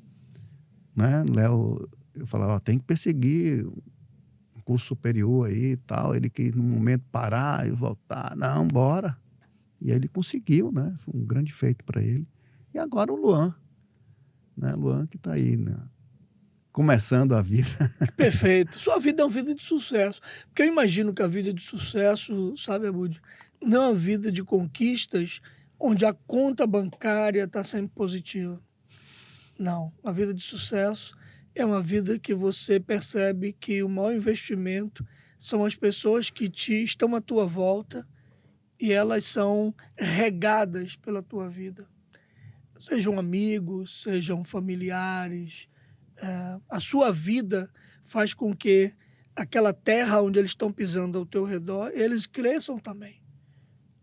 né? Léo, eu falava, tem que perseguir um curso superior aí e tal. Ele quis, num momento, parar e voltar. Não, bora. E aí ele conseguiu, né? Foi um grande feito para ele. E agora o Luan, né? Luan que está aí, né? Começando a vida. Perfeito. Sua vida é uma vida de sucesso. Porque eu imagino que a vida de sucesso, sabe, Abud, não é uma vida de conquistas onde a conta bancária está sempre positiva. Não. A vida de sucesso é uma vida que você percebe que o maior investimento são as pessoas que estão à tua volta e elas são regadas pela tua vida. Sejam amigos, sejam familiares. A sua vida faz com que aquela terra onde eles estão pisando ao teu redor, eles cresçam também.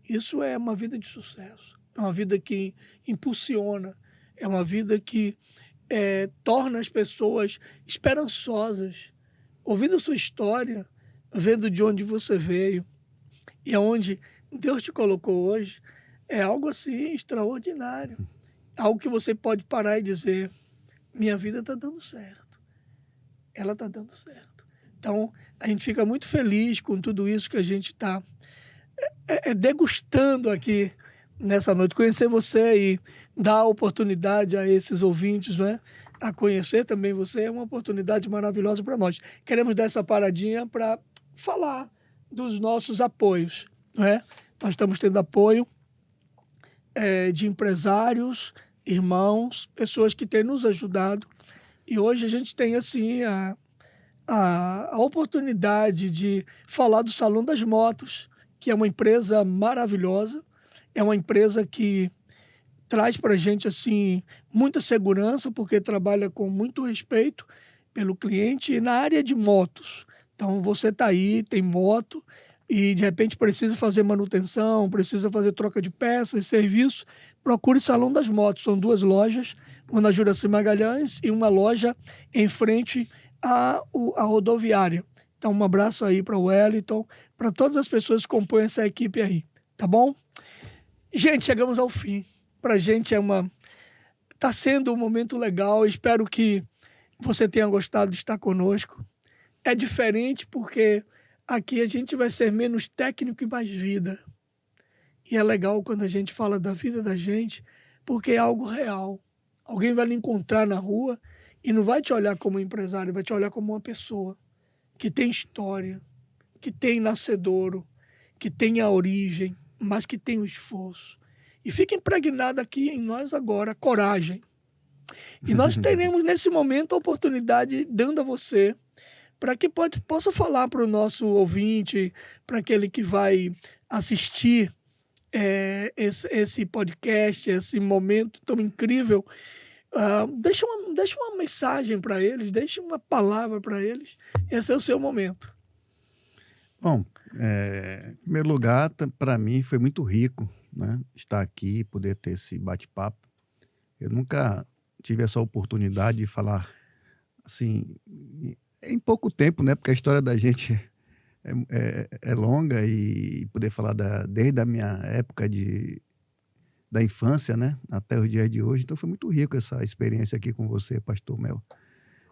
Isso é uma vida de sucesso. É uma vida que impulsiona. É uma vida que torna as pessoas esperançosas. Ouvindo a sua história, vendo de onde você veio e aonde Deus te colocou hoje, é algo assim extraordinário. algo que você pode parar e dizer: minha vida está dando certo, ela está dando certo. Então, a gente fica muito feliz com tudo isso que a gente está degustando aqui nessa noite. Conhecer você e dar oportunidade a esses ouvintes, né, a conhecer também você, é uma oportunidade maravilhosa para nós. Queremos dar essa paradinha para falar dos nossos apoios, né? Nós estamos tendo apoio de empresários, irmãos, pessoas que têm nos ajudado. E hoje a gente tem, assim, a oportunidade de falar do Salão das Motos, que é uma empresa maravilhosa, é uma empresa que traz para a gente, assim, muita segurança, porque trabalha com muito respeito pelo cliente e na área de motos. Então, você está aí, tem moto, e de repente precisa fazer manutenção, precisa fazer troca de peças, serviço, procure Salão das Motos. São 2 lojas, uma na Juraci Magalhães e uma loja em frente à rodoviária. Então, um abraço aí para o Wellington, para todas as pessoas que compõem essa equipe aí, tá bom? Gente, chegamos ao fim. Para a gente tá sendo um momento legal. Espero que você tenha gostado de estar conosco. É diferente porque aqui a gente vai ser menos técnico e mais vida. E é legal quando a gente fala da vida da gente, porque é algo real. Alguém vai lhe encontrar na rua e não vai te olhar como empresário, vai te olhar como uma pessoa que tem história, que tem nascedouro, que tem a origem, mas que tem o esforço. E fica impregnado aqui em nós agora, coragem. E nós teremos nesse momento a oportunidade, dando a você, para que possa falar para o nosso ouvinte, para aquele que vai assistir esse podcast, esse momento tão incrível, deixa uma mensagem para eles, deixa uma palavra para eles. Esse é o seu momento. Bom, em primeiro lugar, para mim foi muito rico, né, estar aqui, poder ter esse bate-papo. Eu nunca tive essa oportunidade de falar assim, em pouco tempo, né, porque a história da gente é longa, e poder falar desde a minha época da infância, né, até os dias de hoje. Então foi muito rico essa experiência aqui com você, Pastor Mel.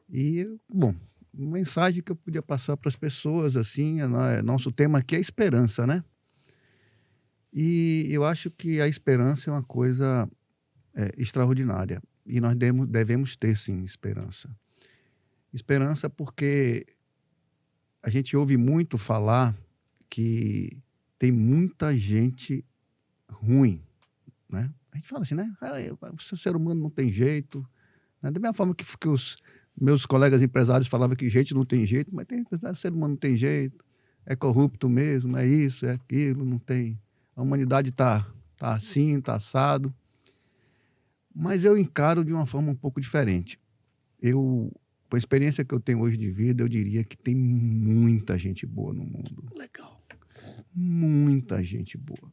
E, bom, uma mensagem que eu podia passar para as pessoas, assim, nosso tema aqui é esperança, né? E eu acho que a esperança é uma coisa extraordinária. E nós devemos ter, sim, esperança. Esperança porque a gente ouve muito falar que tem muita gente ruim, né? A gente fala assim, né? O ser humano não tem jeito. Né? Da mesma forma que os meus colegas empresários falavam que gente não tem jeito, mas ser humano não tem jeito, é corrupto mesmo, é isso, é aquilo, não tem. A humanidade está assim, está assado. Mas eu encaro de uma forma um pouco diferente. Com a experiência que eu tenho hoje de vida, eu diria que tem muita gente boa no mundo. Legal. Muita gente boa.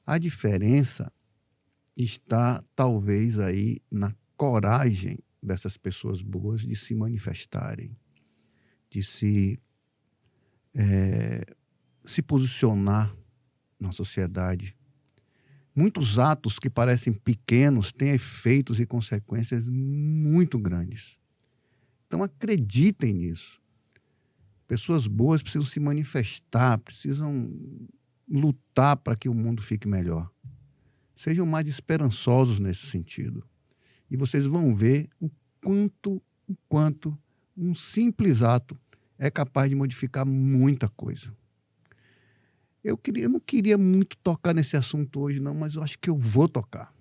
A diferença está, talvez, aí na coragem dessas pessoas boas de se manifestarem, de se posicionar na sociedade. Muitos atos que parecem pequenos têm efeitos e consequências muito grandes. Então acreditem nisso. Pessoas boas precisam se manifestar, precisam lutar para que o mundo fique melhor. Sejam mais esperançosos nesse sentido. E vocês vão ver o quanto um simples ato é capaz de modificar muita coisa. Eu não queria muito tocar nesse assunto hoje, não, mas eu acho que eu vou tocar.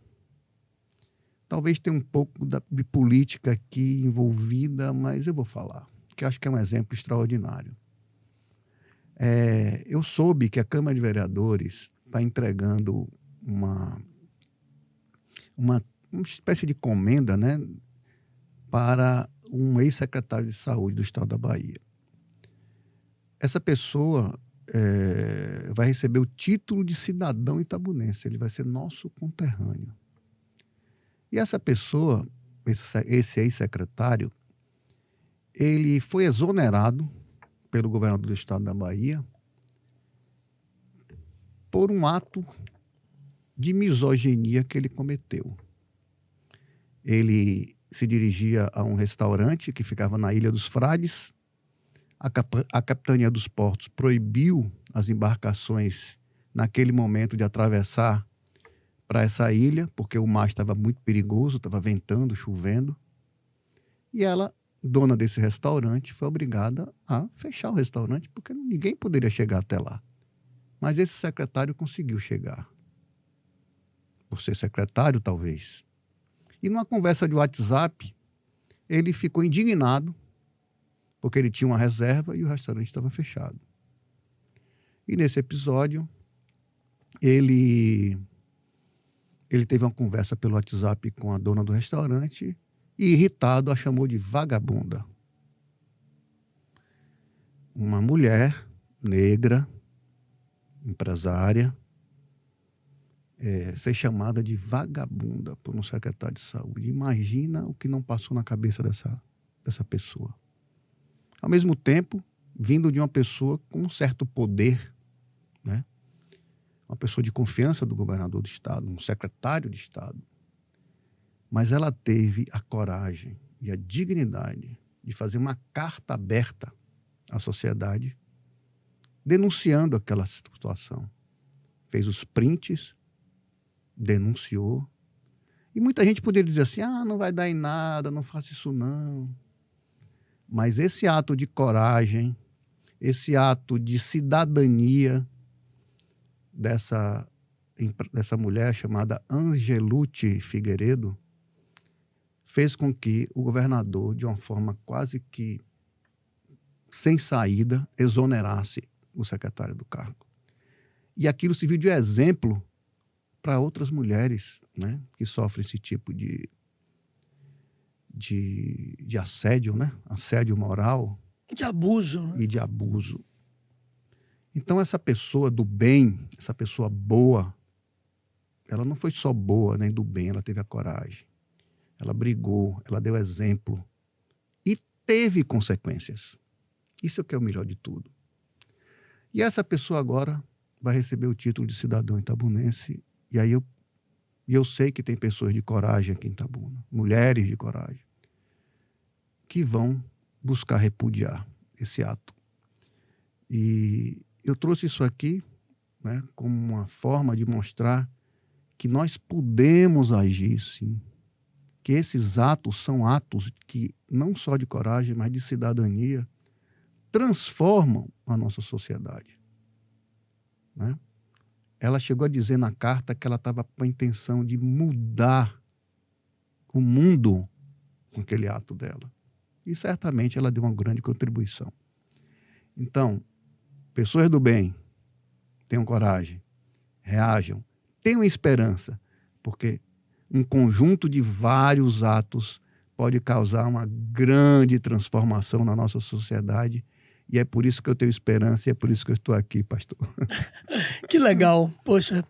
Talvez tenha um pouco de política aqui envolvida, mas eu vou falar, que eu acho que é um exemplo extraordinário. Eu soube que a Câmara de Vereadores está entregando uma espécie de comenda, né, para um ex-secretário de saúde do estado da Bahia. Essa pessoa vai receber o título de cidadão itabunense, ele vai ser nosso conterrâneo. E essa pessoa, esse ex-secretário, ele foi exonerado pelo governador do estado da Bahia por um ato de misoginia que ele cometeu. Ele se dirigia a um restaurante que ficava na Ilha dos Frades. A Capitania dos Portos proibiu as embarcações naquele momento de atravessar para essa ilha, porque o mar estava muito perigoso, estava ventando, chovendo. E ela, dona desse restaurante, foi obrigada a fechar o restaurante, porque ninguém poderia chegar até lá. Mas esse secretário conseguiu chegar. Por ser secretário, talvez. E numa conversa de WhatsApp, ele ficou indignado, porque ele tinha uma reserva e o restaurante estava fechado. E nesse episódio, ele teve uma conversa pelo WhatsApp com a dona do restaurante e, irritado, a chamou de vagabunda. Uma mulher negra, empresária, ser chamada de vagabunda por um secretário de saúde. Imagina o que não passou na cabeça dessa pessoa. Ao mesmo tempo, vindo de uma pessoa com um certo poder, né? Uma pessoa de confiança do governador do estado, um secretário de estado. Mas ela teve a coragem e a dignidade de fazer uma carta aberta à sociedade, denunciando aquela situação. Fez os prints, denunciou. E muita gente poderia dizer assim, não vai dar em nada, não faça isso não. Mas esse ato de coragem, esse ato de cidadania dessa mulher chamada Angelute Figueiredo, fez com que o governador, de uma forma quase que sem saída, exonerasse o secretário do cargo. E aquilo serviu de exemplo para outras mulheres, né, que sofrem esse tipo de assédio, né? Assédio moral. De abuso. Né? E de abuso. Então, essa pessoa do bem, essa pessoa boa, ela não foi só boa nem do bem, ela teve a coragem. Ela brigou, ela deu exemplo e teve consequências. Isso é o que é o melhor de tudo. E essa pessoa agora vai receber o título de cidadão itabunense. E aí eu sei que tem pessoas de coragem aqui em Itabuna, mulheres de coragem, que vão buscar repudiar esse ato. E eu trouxe isso aqui, né, como uma forma de mostrar que nós podemos agir, sim. Que esses atos são atos que, não só de coragem, mas de cidadania, transformam a nossa sociedade. Né? Ela chegou a dizer na carta que ela estava com a intenção de mudar o mundo com aquele ato dela. E certamente ela deu uma grande contribuição. Então, pessoas do bem, tenham coragem, reajam, tenham esperança, porque um conjunto de vários atos pode causar uma grande transformação na nossa sociedade. E é por isso que eu tenho esperança e é por isso que eu estou aqui, pastor. Que legal. Poxa,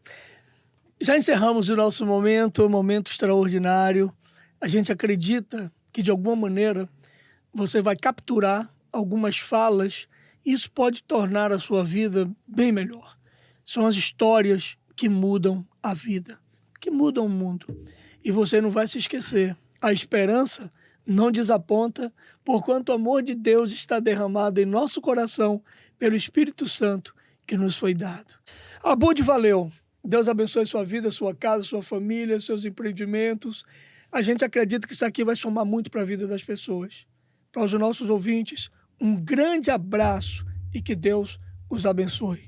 já encerramos o nosso momento, um momento extraordinário. A gente acredita que, de alguma maneira, você vai capturar algumas falas e isso pode tornar a sua vida bem melhor. São as histórias que mudam a vida, que mudam o mundo. E você não vai se esquecer. A esperança não desaponta, porquanto o amor de Deus está derramado em nosso coração pelo Espírito Santo que nos foi dado. Abud, valeu. Deus abençoe sua vida, sua casa, sua família, seus empreendimentos. A gente acredita que isso aqui vai somar muito para a vida das pessoas. Para os nossos ouvintes, um grande abraço e que Deus os abençoe.